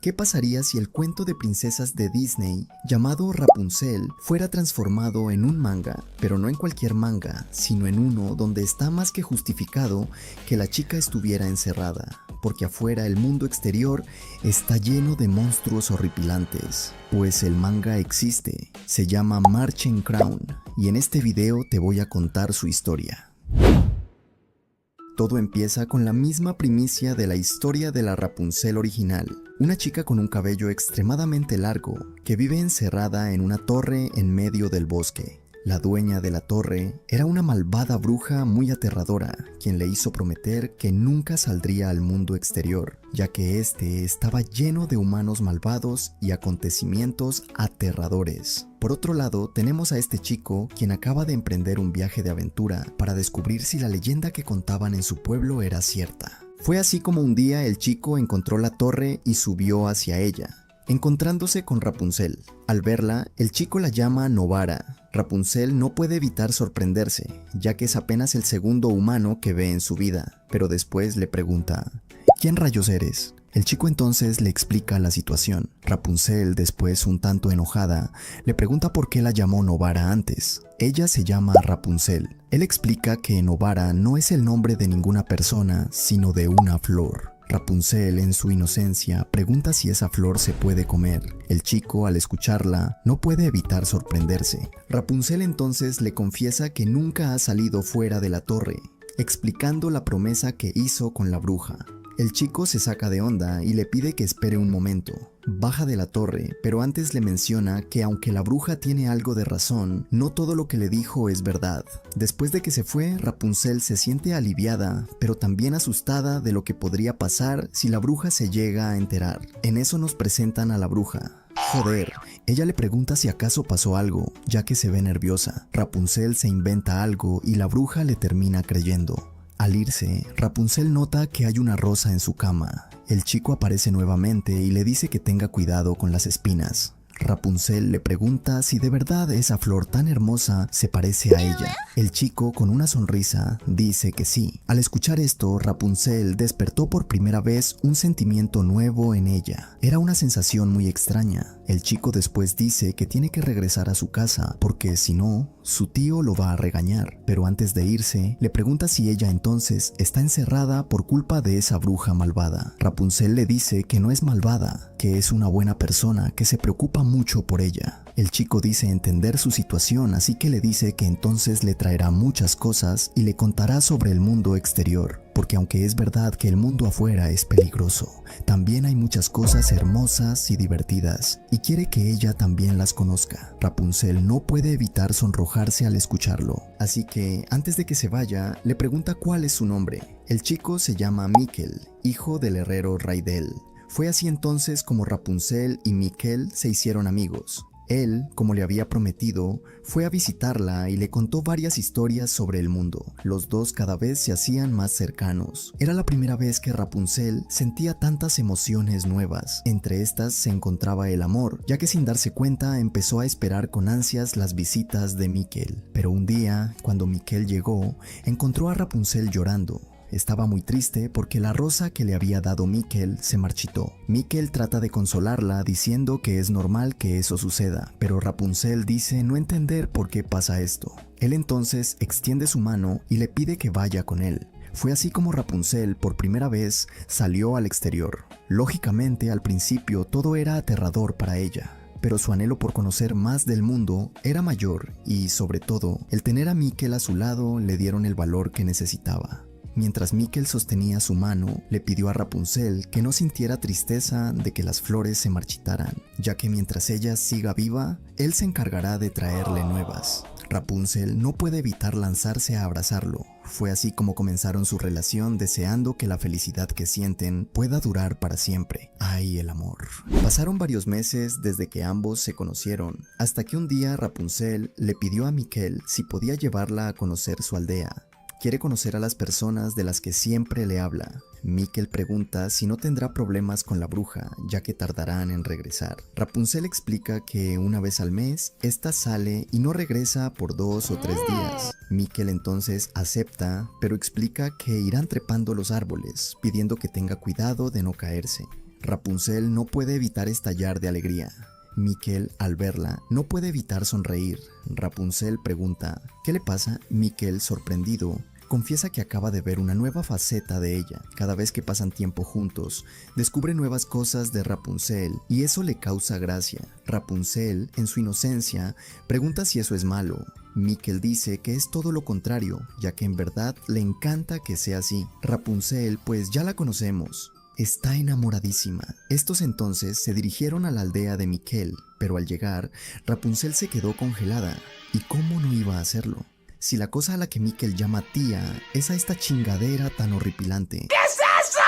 ¿Qué pasaría si el cuento de princesas de Disney, llamado Rapunzel, fuera transformado en un manga? Pero no en cualquier manga, sino en uno donde está más que justificado que la chica estuviera encerrada, porque afuera el mundo exterior está lleno de monstruos horripilantes. Pues el manga existe, se llama Marching Crown, y en este video te voy a contar su historia. Todo empieza con la misma primicia de la historia de la Rapunzel original, una chica con un cabello extremadamente largo que vive encerrada en una torre en medio del bosque. La dueña de la torre era una malvada bruja muy aterradora, quien le hizo prometer que nunca saldría al mundo exterior, ya que este estaba lleno de humanos malvados y acontecimientos aterradores. Por otro lado, tenemos a este chico, quien acaba de emprender un viaje de aventura para descubrir si la leyenda que contaban en su pueblo era cierta. Fue así como un día el chico encontró la torre y subió hacia ella, encontrándose con Rapunzel. Al verla, el chico la llama Novara. Rapunzel no puede evitar sorprenderse, ya que es apenas el segundo humano que ve en su vida, pero después le pregunta: ¿quién rayos eres? El chico entonces le explica la situación. Rapunzel, después un tanto enojada, le pregunta por qué la llamó Novara antes. Ella se llama Rapunzel. Él explica que Novara no es el nombre de ninguna persona, sino de una flor. Rapunzel, en su inocencia, pregunta si esa flor se puede comer. El chico, al escucharla, no puede evitar sorprenderse. Rapunzel entonces le confiesa que nunca ha salido fuera de la torre, explicando la promesa que hizo con la bruja. El chico se saca de onda y le pide que espere un momento. Baja de la torre, pero antes le menciona que aunque la bruja tiene algo de razón, no todo lo que le dijo es verdad. Después de que se fue, Rapunzel se siente aliviada, pero también asustada de lo que podría pasar si la bruja se llega a enterar. En eso nos presentan a la bruja. Joder, ella le pregunta si acaso pasó algo, ya que se ve nerviosa. Rapunzel se inventa algo y la bruja le termina creyendo. Al irse, Rapunzel nota que hay una rosa en su cama. El chico aparece nuevamente y le dice que tenga cuidado con las espinas. Rapunzel le pregunta si de verdad esa flor tan hermosa se parece a ella. El chico, con una sonrisa, dice que sí. Al escuchar esto, Rapunzel despertó por primera vez un sentimiento nuevo en ella. Era una sensación muy extraña. El chico después dice que tiene que regresar a su casa porque si no, su tío lo va a regañar. Pero antes de irse, le pregunta si ella entonces está encerrada por culpa de esa bruja malvada. Rapunzel le dice que no es malvada, que es una buena persona que se preocupa mucho por ella. El chico dice entender su situación, así que le dice que entonces le traerá muchas cosas y le contará sobre el mundo exterior, porque aunque es verdad que el mundo afuera es peligroso, también hay muchas cosas hermosas y divertidas, y quiere que ella también las conozca. Rapunzel no puede evitar sonrojarse al escucharlo, así que antes de que se vaya, le pregunta cuál es su nombre. El chico se llama Mikkel, hijo del herrero Raidel. Fue así entonces como Rapunzel y Mikkel se hicieron amigos. Él, como le había prometido, fue a visitarla y le contó varias historias sobre el mundo. Los dos cada vez se hacían más cercanos. Era la primera vez que Rapunzel sentía tantas emociones nuevas. Entre estas se encontraba el amor, ya que sin darse cuenta empezó a esperar con ansias las visitas de Mikkel. Pero un día, cuando Mikkel llegó, encontró a Rapunzel llorando. Estaba muy triste porque la rosa que le había dado Mikkel se marchitó. Mikkel trata de consolarla diciendo que es normal que eso suceda, pero Rapunzel dice no entender por qué pasa esto. Él entonces extiende su mano y le pide que vaya con él. Fue así como Rapunzel por primera vez salió al exterior. Lógicamente, al principio todo era aterrador para ella, pero su anhelo por conocer más del mundo era mayor y, sobre todo, el tener a Mikkel a su lado le dieron el valor que necesitaba. Mientras Mikkel sostenía su mano, le pidió a Rapunzel que no sintiera tristeza de que las flores se marchitaran, ya que mientras ella siga viva, él se encargará de traerle nuevas. Rapunzel no puede evitar lanzarse a abrazarlo. Fue así como comenzaron su relación, deseando que la felicidad que sienten pueda durar para siempre. ¡Ay, el amor! Pasaron varios meses desde que ambos se conocieron, hasta que un día Rapunzel le pidió a Mikkel si podía llevarla a conocer su aldea. Quiere conocer a las personas de las que siempre le habla. Mikkel pregunta si no tendrá problemas con la bruja, ya que tardarán en regresar. Rapunzel explica que una vez al mes, esta sale y no regresa por 2 o 3 días. Mikkel entonces acepta, pero explica que irán trepando los árboles, pidiendo que tenga cuidado de no caerse. Rapunzel no puede evitar estallar de alegría. Mikkel, al verla, no puede evitar sonreír. Rapunzel pregunta, ¿qué le pasa? Mikkel, sorprendido, confiesa que acaba de ver una nueva faceta de ella. Cada vez que pasan tiempo juntos, descubre nuevas cosas de Rapunzel y eso le causa gracia. Rapunzel, en su inocencia, pregunta si eso es malo. Mikkel dice que es todo lo contrario, ya que en verdad le encanta que sea así. Rapunzel, pues ya la conocemos, está enamoradísima. Estos entonces se dirigieron a la aldea de Mikkel, pero al llegar, Rapunzel se quedó congelada. ¿Y cómo no iba a hacerlo? Si la cosa a la que Mikkel llama tía es a esta chingadera tan horripilante. ¿Qué es eso?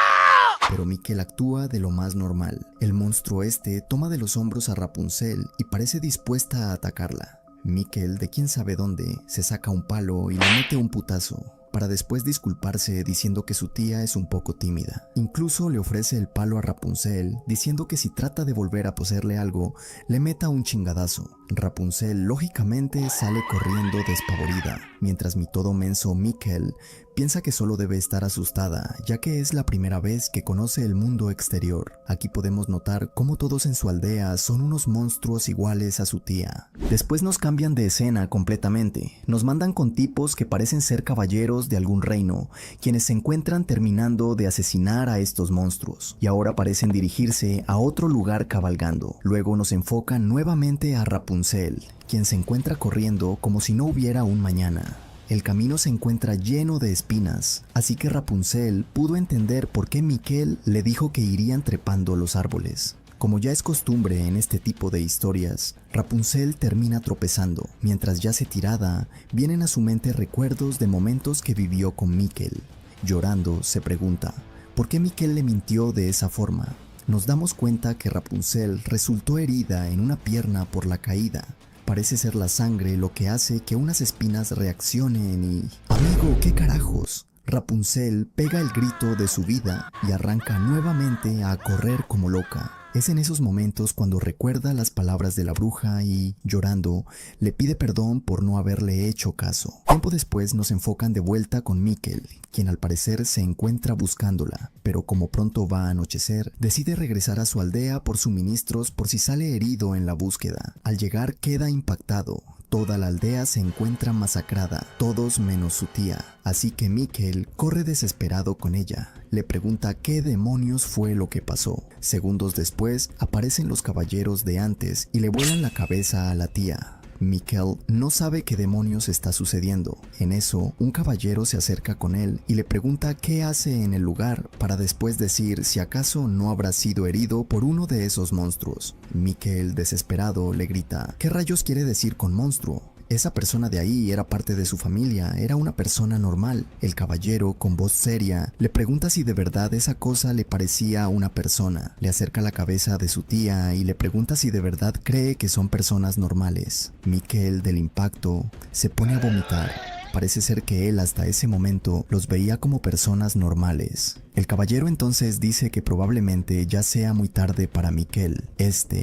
Pero Mikkel actúa de lo más normal. El monstruo toma de los hombros a Rapunzel y parece dispuesta a atacarla. Mikkel, de quién sabe dónde, se saca un palo y le mete un putazo, para después disculparse diciendo que su tía es un poco tímida. Incluso le ofrece el palo a Rapunzel, diciendo que si trata de volver a poseerle algo, le meta un chingadazo. Rapunzel lógicamente sale corriendo despavorida, mientras mi todo menso Mikkel piensa que solo debe estar asustada, ya que es la primera vez que conoce el mundo exterior. Aquí podemos notar cómo todos en su aldea son unos monstruos iguales a su tía. Después nos cambian de escena completamente. Nos mandan con tipos que parecen ser caballeros de algún reino, quienes se encuentran terminando de asesinar a estos monstruos, y ahora parecen dirigirse a otro lugar cabalgando. Luego nos enfocan nuevamente a Rapunzel, quien se encuentra corriendo como si no hubiera un mañana. El camino se encuentra lleno de espinas, así que Rapunzel pudo entender por qué Mikkel le dijo que irían trepando los árboles. Como ya es costumbre en este tipo de historias, Rapunzel termina tropezando. Mientras yace tirada, vienen a su mente recuerdos de momentos que vivió con Mikkel. Llorando, se pregunta, ¿por qué Mikkel le mintió de esa forma? Nos damos cuenta que Rapunzel resultó herida en una pierna por la caída. Parece ser la sangre lo que hace que unas espinas reaccionen y... ¡Amigo, qué carajos! Rapunzel pega el grito de su vida y arranca nuevamente a correr como loca. Es en esos momentos cuando recuerda las palabras de la bruja y, llorando, le pide perdón por no haberle hecho caso. Tiempo después nos enfocan de vuelta con Mikkel, quien al parecer se encuentra buscándola, pero como pronto va a anochecer, decide regresar a su aldea por suministros por si sale herido en la búsqueda. Al llegar queda impactado. Toda la aldea se encuentra masacrada, todos menos su tía, así que Mikkel corre desesperado con ella. Le pregunta qué demonios fue lo que pasó. Segundos después aparecen los caballeros de antes y le vuelan la cabeza a la tía. Mikkel no sabe qué demonios está sucediendo. En eso, un caballero se acerca con él y le pregunta qué hace en el lugar, para después decir si acaso no habrá sido herido por uno de esos monstruos. Mikkel, desesperado, le grita, ¿qué rayos quiere decir con monstruo? Esa persona de ahí era parte de su familia, era una persona normal. El caballero, con voz seria, le pregunta si de verdad esa cosa le parecía una persona. Le acerca la cabeza de su tía y le pregunta si de verdad cree que son personas normales. Mikkel, del impacto, se pone a vomitar. Parece ser que él hasta ese momento los veía como personas normales. El caballero entonces dice que probablemente ya sea muy tarde para Mikkel.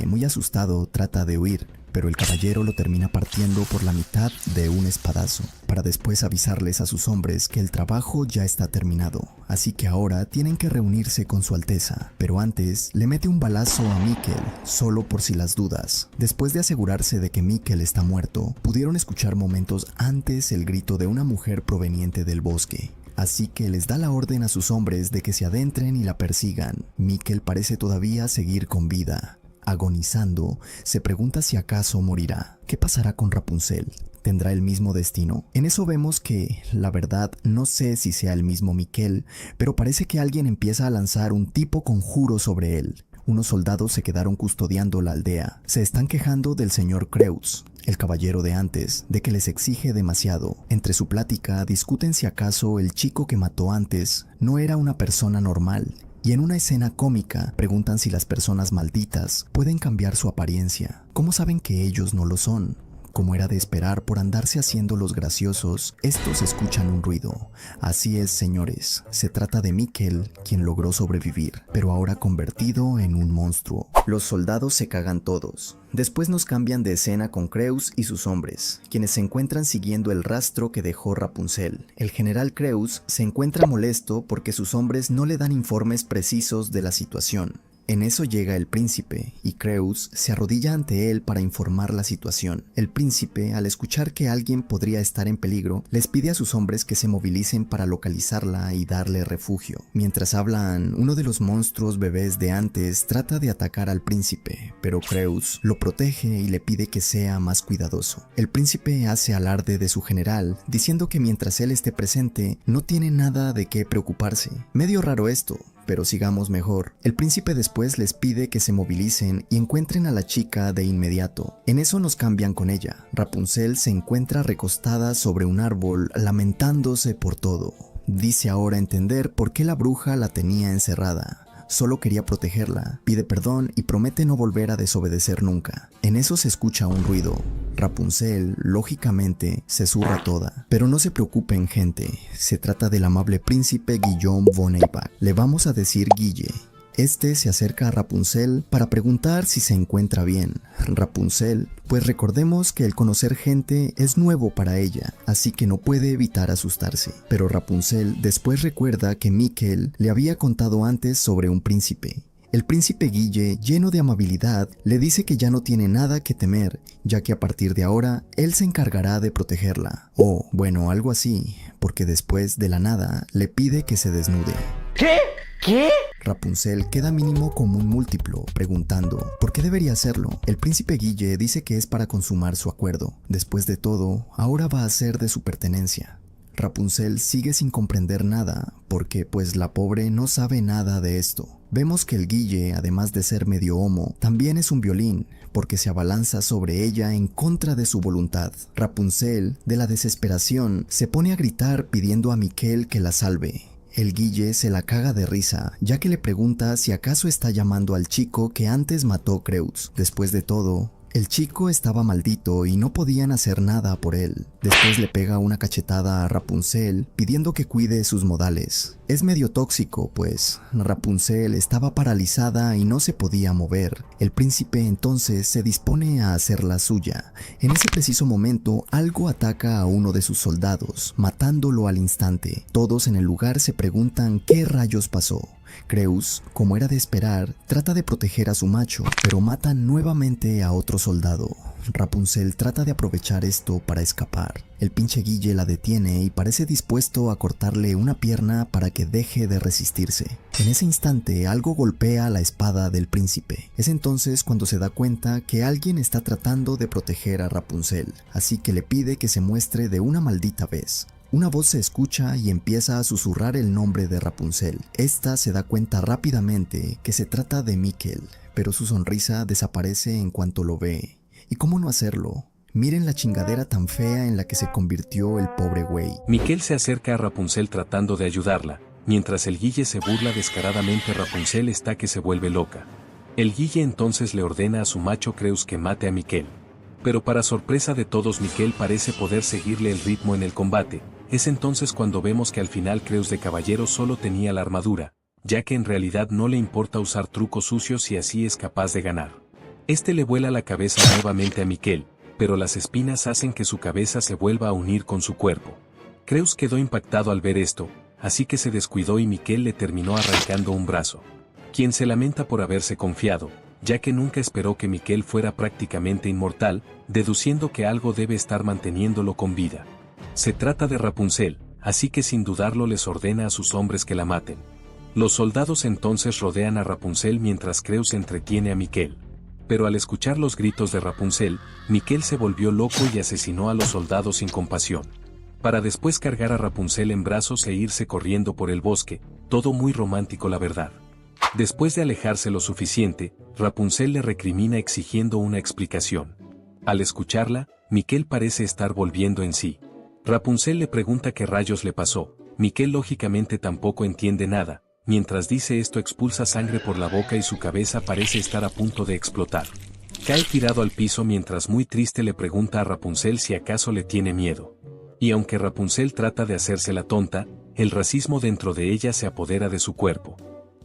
Muy asustado, trata de huir, pero el caballero lo termina partiendo por la mitad de un espadazo, para después avisarles a sus hombres que el trabajo ya está terminado, así que ahora tienen que reunirse con su alteza, pero antes le mete un balazo a Mikkel, solo por si las dudas. Después de asegurarse de que Mikkel está muerto, pudieron escuchar momentos antes el grito de una mujer proveniente del bosque. Así que les da la orden a sus hombres de que se adentren y la persigan. Mikkel parece todavía seguir con vida. Agonizando, se pregunta si acaso morirá. ¿Qué pasará con Rapunzel? ¿Tendrá el mismo destino? En eso vemos que, la verdad, no sé si sea el mismo Mikkel, pero parece que alguien empieza a lanzar un tipo conjuro sobre él. Unos soldados se quedaron custodiando la aldea. Se están quejando del señor Kreuz, el caballero de antes, de que les exige demasiado. Entre su plática discuten si acaso el chico que mató antes no era una persona normal. Y en una escena cómica preguntan si las personas malditas pueden cambiar su apariencia. ¿Cómo saben que ellos no lo son? Como era de esperar por andarse haciendo los graciosos, estos escuchan un ruido. Así es, señores, se trata de Mikkel, quien logró sobrevivir, pero ahora convertido en un monstruo. Los soldados se cagan todos. Después nos cambian de escena con Kreuz y sus hombres, quienes se encuentran siguiendo el rastro que dejó Rapunzel. El general Kreuz se encuentra molesto porque sus hombres no le dan informes precisos de la situación. En eso llega el príncipe, y Creus se arrodilla ante él para informar la situación. El príncipe, al escuchar que alguien podría estar en peligro, les pide a sus hombres que se movilicen para localizarla y darle refugio. Mientras hablan, uno de los monstruos bebés de antes trata de atacar al príncipe, pero Creus lo protege y le pide que sea más cuidadoso. El príncipe hace alarde de su general, diciendo que mientras él esté presente, no tiene nada de qué preocuparse. Medio raro esto, pero sigamos mejor. El príncipe después les pide que se movilicen y encuentren a la chica de inmediato. En eso nos cambian con ella. Rapunzel se encuentra recostada sobre un árbol, lamentándose por todo. Dice ahora entender por qué la bruja la tenía encerrada. Solo quería protegerla, pide perdón y promete no volver a desobedecer nunca. En eso se escucha un ruido. Rapunzel, lógicamente, se zurra toda. Pero no se preocupen, gente, se trata del amable príncipe Guillaume von Eybach. Le vamos a decir Guille. Este se acerca a Rapunzel para preguntar si se encuentra bien. Rapunzel, pues recordemos que el conocer gente es nuevo para ella, así que no puede evitar asustarse. Pero Rapunzel después recuerda que Mikkel le había contado antes sobre un príncipe. El príncipe Guille, lleno de amabilidad, le dice que ya no tiene nada que temer, ya que a partir de ahora, él se encargará de protegerla. O, bueno, algo así, porque después de la nada, le pide que se desnude. ¿Qué? ¿Qué? Rapunzel queda mínimo como un múltiplo, preguntando ¿por qué debería hacerlo? El príncipe Guille dice que es para consumar su acuerdo. Después de todo, ahora va a ser de su pertenencia. Rapunzel sigue sin comprender nada, porque pues la pobre no sabe nada de esto. Vemos que el Guille, además de ser medio homo, también es un violín, porque se abalanza sobre ella en contra de su voluntad. Rapunzel, de la desesperación, se pone a gritar pidiendo a Mikkel que la salve. El Guille se la caga de risa, ya que le pregunta si acaso está llamando al chico que antes mató Creus. Después de todo, el chico estaba maldito y no podían hacer nada por él. Después le pega una cachetada a Rapunzel pidiendo que cuide sus modales. Es medio tóxico, pues Rapunzel estaba paralizada y no se podía mover. El príncipe entonces se dispone a hacer la suya. En ese preciso momento, algo ataca a uno de sus soldados, matándolo al instante. Todos en el lugar se preguntan qué rayos pasó. Creus, como era de esperar, trata de proteger a su macho, pero mata nuevamente a otro soldado. Rapunzel trata de aprovechar esto para escapar. El pinche Guille la detiene y parece dispuesto a cortarle una pierna para que deje de resistirse. En ese instante algo golpea la espada del príncipe. Es entonces cuando se da cuenta que alguien está tratando de proteger a Rapunzel, así que le pide que se muestre de una maldita vez. Una voz se escucha y empieza a susurrar el nombre de Rapunzel. Esta se da cuenta rápidamente que se trata de Mikkel, pero su sonrisa desaparece en cuanto lo ve. ¿Y cómo no hacerlo? Miren la chingadera tan fea en la que se convirtió el pobre güey. Mikkel se acerca a Rapunzel tratando de ayudarla. Mientras el Guille se burla descaradamente, Rapunzel está que se vuelve loca. El Guille entonces le ordena a su macho Creus que mate a Mikkel. Pero para sorpresa de todos, Mikkel parece poder seguirle el ritmo en el combate. Es entonces cuando vemos que al final Creus de caballero solo tenía la armadura, ya que en realidad no le importa usar trucos sucios y así es capaz de ganar. Este le vuela la cabeza nuevamente a Mikkel, pero las espinas hacen que su cabeza se vuelva a unir con su cuerpo. Creus quedó impactado al ver esto, así que se descuidó y Mikkel le terminó arrancando un brazo. Quien se lamenta por haberse confiado, ya que nunca esperó que Mikkel fuera prácticamente inmortal, deduciendo que algo debe estar manteniéndolo con vida. Se trata de Rapunzel, así que sin dudarlo les ordena a sus hombres que la maten. Los soldados entonces rodean a Rapunzel mientras Creus entretiene a Mikkel. Pero al escuchar los gritos de Rapunzel, Mikkel se volvió loco y asesinó a los soldados sin compasión. Para después cargar a Rapunzel en brazos e irse corriendo por el bosque, todo muy romántico la verdad. Después de alejarse lo suficiente, Rapunzel le recrimina exigiendo una explicación. Al escucharla, Mikkel parece estar volviendo en sí. Rapunzel le pregunta qué rayos le pasó. Mikkel lógicamente tampoco entiende nada. Mientras dice esto expulsa sangre por la boca y su cabeza parece estar a punto de explotar. Cae tirado al piso mientras muy triste le pregunta a Rapunzel si acaso le tiene miedo. Y aunque Rapunzel trata de hacerse la tonta, el racismo dentro de ella se apodera de su cuerpo.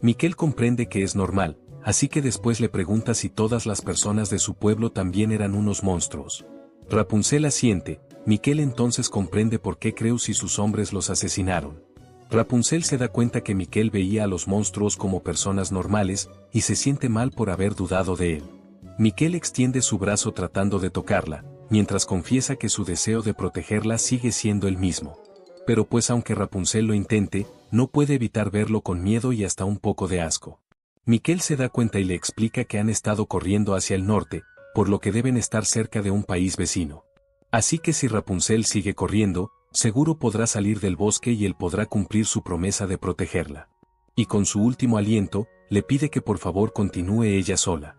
Mikkel comprende que es normal, así que después le pregunta si todas las personas de su pueblo también eran unos monstruos. Rapunzel asiente. Mikkel entonces comprende por qué Creus y sus hombres los asesinaron. Rapunzel se da cuenta que Miquel veía a los monstruos como personas normales y se siente mal por haber dudado de él. Miquel extiende su brazo tratando de tocarla, mientras confiesa que su deseo de protegerla sigue siendo el mismo. Pero pues aunque Rapunzel lo intente, no puede evitar verlo con miedo y hasta un poco de asco. Miquel se da cuenta y le explica que han estado corriendo hacia el norte, por lo que deben estar cerca de un país vecino. Así que si Rapunzel sigue corriendo, seguro podrá salir del bosque y él podrá cumplir su promesa de protegerla. Y con su último aliento, le pide que por favor continúe ella sola.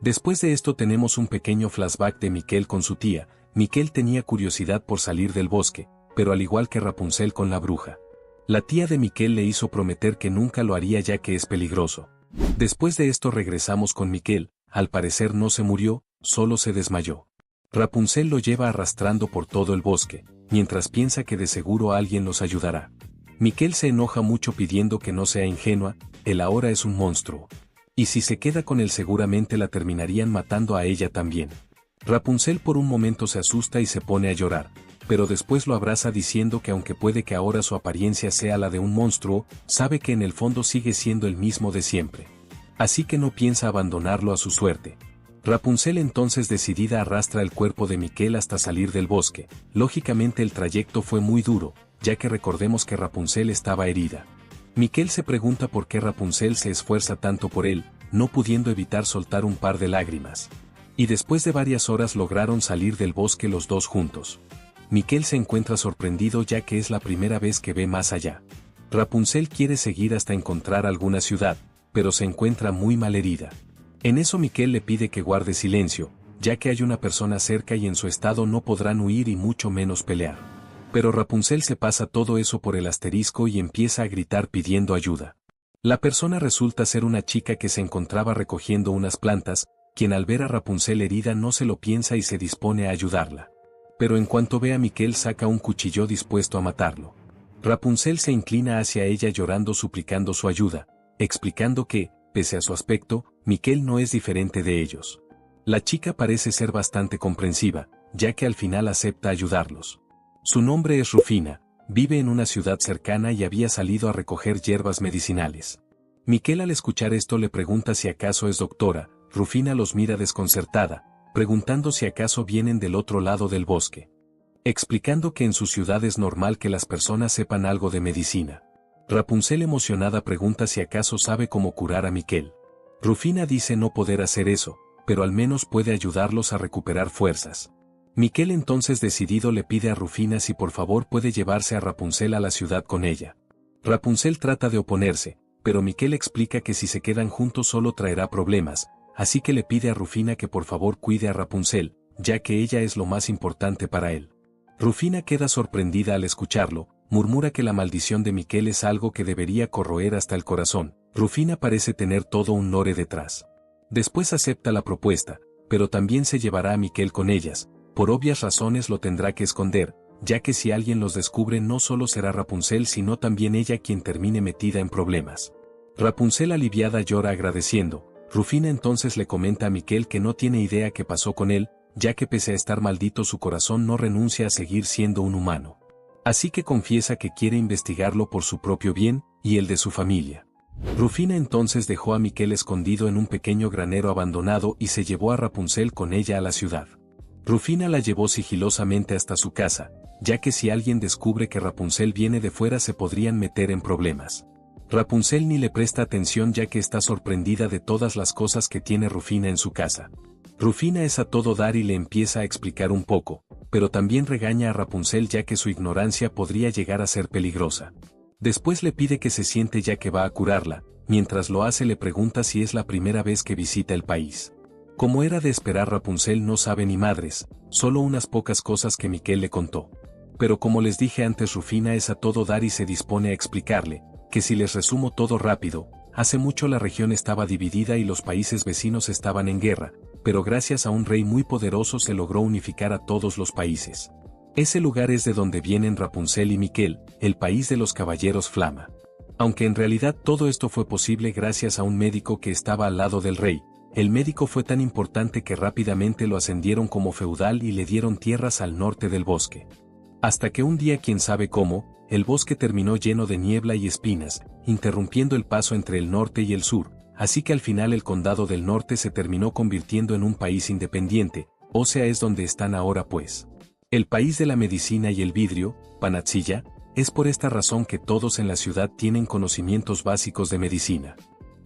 Después de esto tenemos un pequeño flashback de Miquel con su tía. Miquel tenía curiosidad por salir del bosque, pero al igual que Rapunzel con la bruja. La tía de Miquel le hizo prometer que nunca lo haría ya que es peligroso. Después de esto regresamos con Miquel, al parecer no se murió, solo se desmayó. Rapunzel lo lleva arrastrando por todo el bosque, mientras piensa que de seguro alguien los ayudará. Miquel se enoja mucho pidiendo que no sea ingenua, él ahora es un monstruo. Y si se queda con él seguramente la terminarían matando a ella también. Rapunzel por un momento se asusta y se pone a llorar, pero después lo abraza diciendo que aunque puede que ahora su apariencia sea la de un monstruo, sabe que en el fondo sigue siendo el mismo de siempre. Así que no piensa abandonarlo a su suerte. Rapunzel entonces decidida arrastra el cuerpo de Miquel hasta salir del bosque. Lógicamente el trayecto fue muy duro, ya que recordemos que Rapunzel estaba herida. Miquel se pregunta por qué Rapunzel se esfuerza tanto por él, no pudiendo evitar soltar un par de lágrimas. Y después de varias horas lograron salir del bosque los dos juntos. Miquel se encuentra sorprendido ya que es la primera vez que ve más allá. Rapunzel quiere seguir hasta encontrar alguna ciudad, pero se encuentra muy mal herida. En eso Miquel le pide que guarde silencio, ya que hay una persona cerca y en su estado no podrán huir y mucho menos pelear. Pero Rapunzel se pasa todo eso por el asterisco y empieza a gritar pidiendo ayuda. La persona resulta ser una chica que se encontraba recogiendo unas plantas, quien al ver a Rapunzel herida no se lo piensa y se dispone a ayudarla. Pero en cuanto ve a Miquel saca un cuchillo dispuesto a matarlo. Rapunzel se inclina hacia ella llorando suplicando su ayuda, explicando que, pese a su aspecto, Miquel no es diferente de ellos. La chica parece ser bastante comprensiva, ya que al final acepta ayudarlos. Su nombre es Rufina, vive en una ciudad cercana y había salido a recoger hierbas medicinales. Miquel al escuchar esto le pregunta si acaso es doctora. Rufina los mira desconcertada, preguntando si acaso vienen del otro lado del bosque. Explicando que en su ciudad es normal que las personas sepan algo de medicina. Rapunzel emocionada pregunta si acaso sabe cómo curar a Miquel. Rufina dice no poder hacer eso, pero al menos puede ayudarlos a recuperar fuerzas. Miquel entonces decidido le pide a Rufina si por favor puede llevarse a Rapunzel a la ciudad con ella. Rapunzel trata de oponerse, pero Miquel explica que si se quedan juntos solo traerá problemas, así que le pide a Rufina que por favor cuide a Rapunzel, ya que ella es lo más importante para él. Rufina queda sorprendida al escucharlo, murmura que la maldición de Miquel es algo que debería corroer hasta el corazón. Rufina parece tener todo un lore detrás. Después acepta la propuesta, pero también se llevará a Miquel con ellas, por obvias razones lo tendrá que esconder, ya que si alguien los descubre no solo será Rapunzel sino también ella quien termine metida en problemas. Rapunzel aliviada llora agradeciendo. Rufina entonces le comenta a Miquel que no tiene idea qué pasó con él, ya que pese a estar maldito su corazón no renuncia a seguir siendo un humano. Así que confiesa que quiere investigarlo por su propio bien, y el de su familia. Rufina entonces dejó a Miquel escondido en un pequeño granero abandonado y se llevó a Rapunzel con ella a la ciudad. Rufina la llevó sigilosamente hasta su casa, ya que si alguien descubre que Rapunzel viene de fuera se podrían meter en problemas. Rapunzel ni le presta atención ya que está sorprendida de todas las cosas que tiene Rufina en su casa. Rufina es a todo dar y le empieza a explicar un poco, pero también regaña a Rapunzel ya que su ignorancia podría llegar a ser peligrosa. Después le pide que se siente ya que va a curarla, mientras lo hace le pregunta si es la primera vez que visita el país. Como era de esperar Rapunzel no sabe ni madres, solo unas pocas cosas que Miquel le contó. Pero como les dije antes Rufina es a todo dar y se dispone a explicarle, que si les resumo todo rápido, hace mucho la región estaba dividida y los países vecinos estaban en guerra, pero gracias a un rey muy poderoso se logró unificar a todos los países. Ese lugar es de donde vienen Rapunzel y Miquel, el país de los caballeros Flama. Aunque en realidad todo esto fue posible gracias a un médico que estaba al lado del rey, el médico fue tan importante que rápidamente lo ascendieron como feudal y le dieron tierras al norte del bosque. Hasta que un día, quién sabe cómo, el bosque terminó lleno de niebla y espinas, interrumpiendo el paso entre el norte y el sur, así que al final el condado del norte se terminó convirtiendo en un país independiente, o sea es donde están ahora pues. El país de la medicina y el vidrio, Panatsilla, es por esta razón que todos en la ciudad tienen conocimientos básicos de medicina.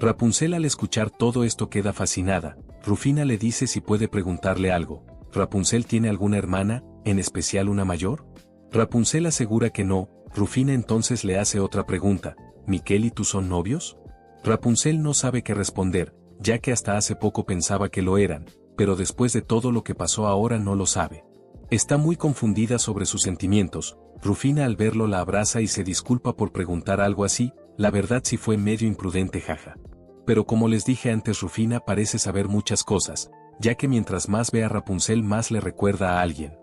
Rapunzel al escuchar todo esto queda fascinada. Rufina le dice si puede preguntarle algo. ¿Rapunzel tiene alguna hermana, en especial una mayor? Rapunzel asegura que no. Rufina entonces le hace otra pregunta. ¿Miquel y tú son novios? Rapunzel no sabe qué responder, ya que hasta hace poco pensaba que lo eran, pero después de todo lo que pasó ahora no lo sabe. Está muy confundida sobre sus sentimientos. Rufina al verlo la abraza y se disculpa por preguntar algo así, la verdad sí fue medio imprudente, jaja. Pero como les dije antes, Rufina parece saber muchas cosas, ya que mientras más ve a Rapunzel más le recuerda a alguien.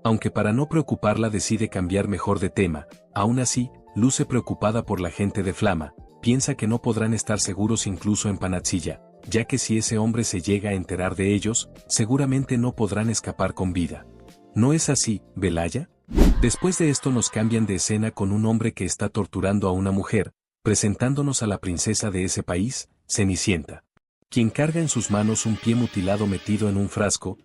Aunque para no preocuparla decide cambiar mejor de tema, aún así, luce preocupada por la gente de Flama, piensa que no podrán estar seguros incluso en Panatsilla, ya que si ese hombre se llega a enterar de ellos, seguramente no podrán escapar con vida. ¿No es así, Belaya? Después de esto nos cambian de escena con un hombre que está torturando a una mujer, presentándonos a la princesa de ese país, Cenicienta, quien carga en sus manos un pie mutilado metido en un frasco.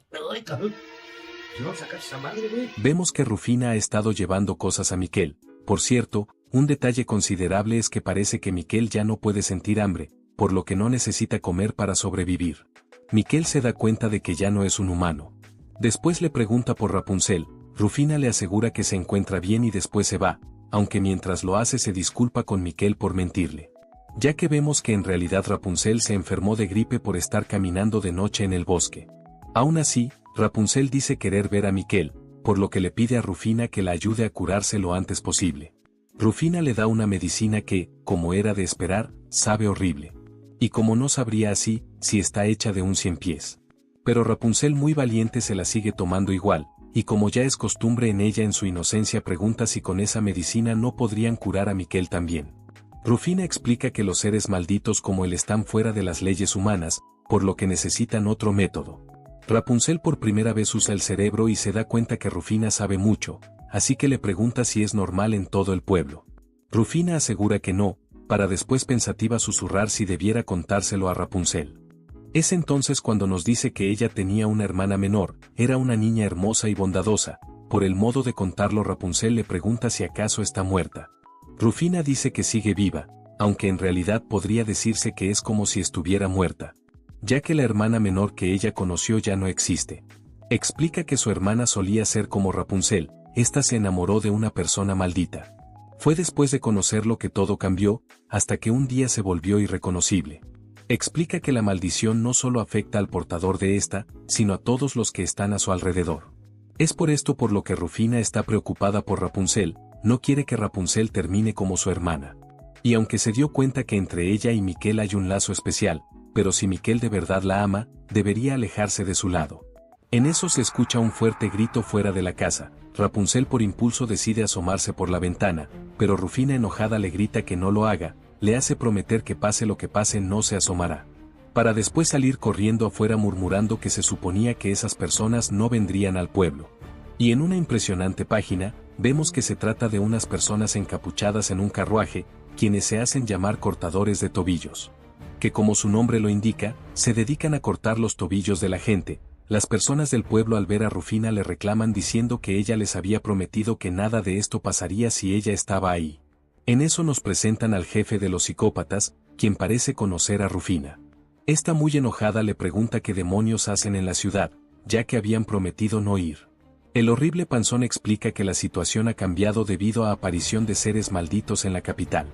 Vemos que Rufina ha estado llevando cosas a Miquel. Por cierto, un detalle considerable es que parece que Miquel ya no puede sentir hambre, por lo que no necesita comer para sobrevivir. Miquel se da cuenta de que ya no es un humano. Después le pregunta por Rapunzel. Rufina le asegura que se encuentra bien y después se va, aunque mientras lo hace se disculpa con Miquel por mentirle. Ya que vemos que en realidad Rapunzel se enfermó de gripe por estar caminando de noche en el bosque. Aún así, Rapunzel dice querer ver a Miquel, por lo que le pide a Rufina que la ayude a curarse lo antes posible. Rufina le da una medicina que, como era de esperar, sabe horrible. Y como no sabría así, si está hecha de un 100 pies. Pero Rapunzel muy valiente se la sigue tomando igual, y como ya es costumbre en ella en su inocencia pregunta si con esa medicina no podrían curar a Miquel también. Rufina explica que los seres malditos como él están fuera de las leyes humanas, por lo que necesitan otro método. Rapunzel por primera vez usa el cerebro y se da cuenta que Rufina sabe mucho, así que le pregunta si es normal en todo el pueblo. Rufina asegura que no, para después pensativa susurrar si debiera contárselo a Rapunzel. Es entonces cuando nos dice que ella tenía una hermana menor, era una niña hermosa y bondadosa. Por el modo de contarlo, Rapunzel le pregunta si acaso está muerta. Rufina dice que sigue viva, aunque en realidad podría decirse que es como si estuviera muerta, ya que la hermana menor que ella conoció ya no existe. Explica que su hermana solía ser como Rapunzel, esta se enamoró de una persona maldita. Fue después de conocerlo que todo cambió, hasta que un día se volvió irreconocible. Explica que la maldición no solo afecta al portador de esta, sino a todos los que están a su alrededor. Es por esto por lo que Rufina está preocupada por Rapunzel, no quiere que Rapunzel termine como su hermana. Y aunque se dio cuenta que entre ella y Miquel hay un lazo especial, pero si Miquel de verdad la ama, debería alejarse de su lado. En eso se escucha un fuerte grito fuera de la casa. Rapunzel por impulso decide asomarse por la ventana, pero Rufina enojada le grita que no lo haga, le hace prometer que pase lo que pase no se asomará. Para después salir corriendo afuera murmurando que se suponía que esas personas no vendrían al pueblo. Y en una impresionante página, vemos que se trata de unas personas encapuchadas en un carruaje, quienes se hacen llamar cortadores de tobillos. Que como su nombre lo indica, se dedican a cortar los tobillos de la gente. Las personas del pueblo al ver a Rufina le reclaman diciendo que ella les había prometido que nada de esto pasaría si ella estaba ahí. En eso nos presentan al jefe de los psicópatas, quien parece conocer a Rufina. Esta muy enojada le pregunta qué demonios hacen en la ciudad, ya que habían prometido no ir. El horrible panzón explica que la situación ha cambiado debido a aparición de seres malditos en la capital.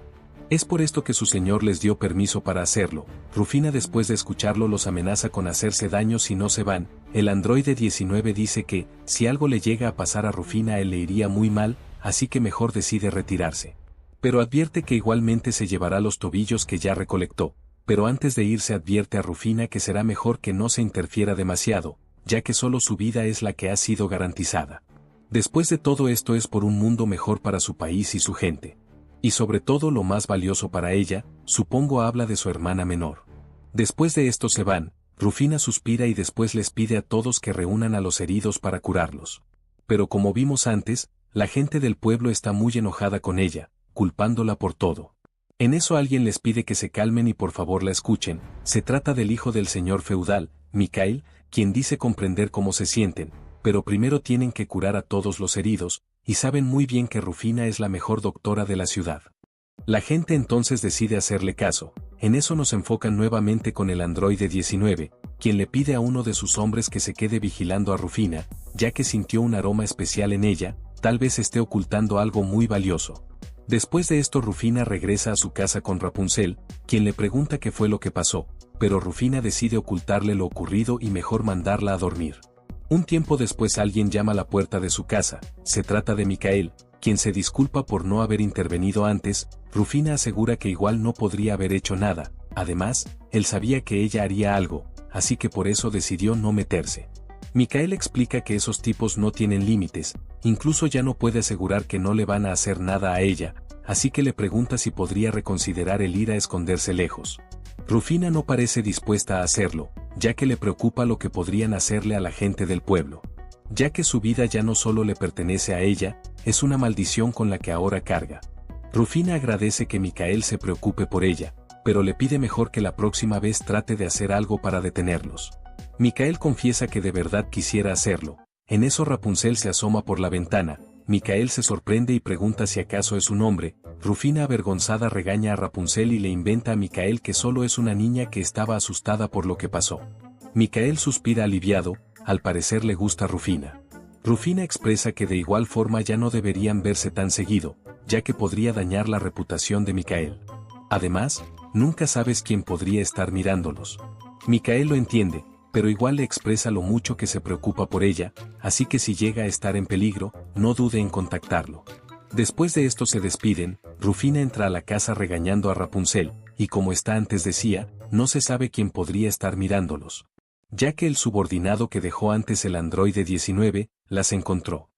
Es por esto que su señor les dio permiso para hacerlo. Rufina después de escucharlo los amenaza con hacerse daño si no se van. El androide 19 dice que, si algo le llega a pasar a Rufina a él le iría muy mal, así que mejor decide retirarse. Pero advierte que igualmente se llevará los tobillos que ya recolectó, pero antes de irse advierte a Rufina que será mejor que no se interfiera demasiado, ya que solo su vida es la que ha sido garantizada. Después de todo esto es por un mundo mejor para su país y su gente. Y sobre todo lo más valioso para ella, supongo habla de su hermana menor. Después de esto se van, Rufina suspira y después les pide a todos que reúnan a los heridos para curarlos. Pero como vimos antes, La gente del pueblo está muy enojada con ella, culpándola por todo. En eso alguien les pide que se calmen y por favor la escuchen. Se trata del hijo del señor feudal, Mikhail, quien dice comprender cómo se sienten, pero primero tienen que curar a todos los heridos, y saben muy bien que Rufina es la mejor doctora de la ciudad. La gente entonces decide hacerle caso. En eso nos enfocan nuevamente con el androide 19, quien le pide a uno de sus hombres que se quede vigilando a Rufina, ya que sintió un aroma especial en ella, tal vez esté ocultando algo muy valioso. Después de esto Rufina regresa a su casa con Rapunzel, quien le pregunta qué fue lo que pasó, pero Rufina decide ocultarle lo ocurrido y mejor mandarla a dormir. Un tiempo después alguien llama a la puerta de su casa, se trata de Mikhail, quien se disculpa por no haber intervenido antes. Rufina asegura que igual no podría haber hecho nada, además, él sabía que ella haría algo, así que por eso decidió no meterse. Mikhail explica que esos tipos no tienen límites, incluso ya no puede asegurar que no le van a hacer nada a ella, así que le pregunta si podría reconsiderar el ir a esconderse lejos. Rufina no parece dispuesta a hacerlo, ya que le preocupa lo que podrían hacerle a la gente del pueblo. Ya que su vida ya no solo le pertenece a ella, es una maldición con la que ahora carga. Rufina agradece que Mikhail se preocupe por ella, pero le pide mejor que la próxima vez trate de hacer algo para detenerlos. Mikhail confiesa que de verdad quisiera hacerlo. En eso Rapunzel se asoma por la ventana. Mikhail se sorprende y pregunta si acaso es un hombre. Rufina avergonzada regaña a Rapunzel y le inventa a Mikhail que solo es una niña que estaba asustada por lo que pasó. Mikhail suspira aliviado, al parecer le gusta Rufina. Rufina expresa que de igual forma ya no deberían verse tan seguido, ya que podría dañar la reputación de Mikhail. Además, nunca sabes quién podría estar mirándolos. Mikhail lo entiende, pero igual le expresa lo mucho que se preocupa por ella, así que si llega a estar en peligro, no dude en contactarlo. Después de esto se despiden. Rufina entra a la casa regañando a Rapunzel, y como esta antes decía, no se sabe quién podría estar mirándolos, ya que el subordinado que dejó antes el androide 19, las encontró.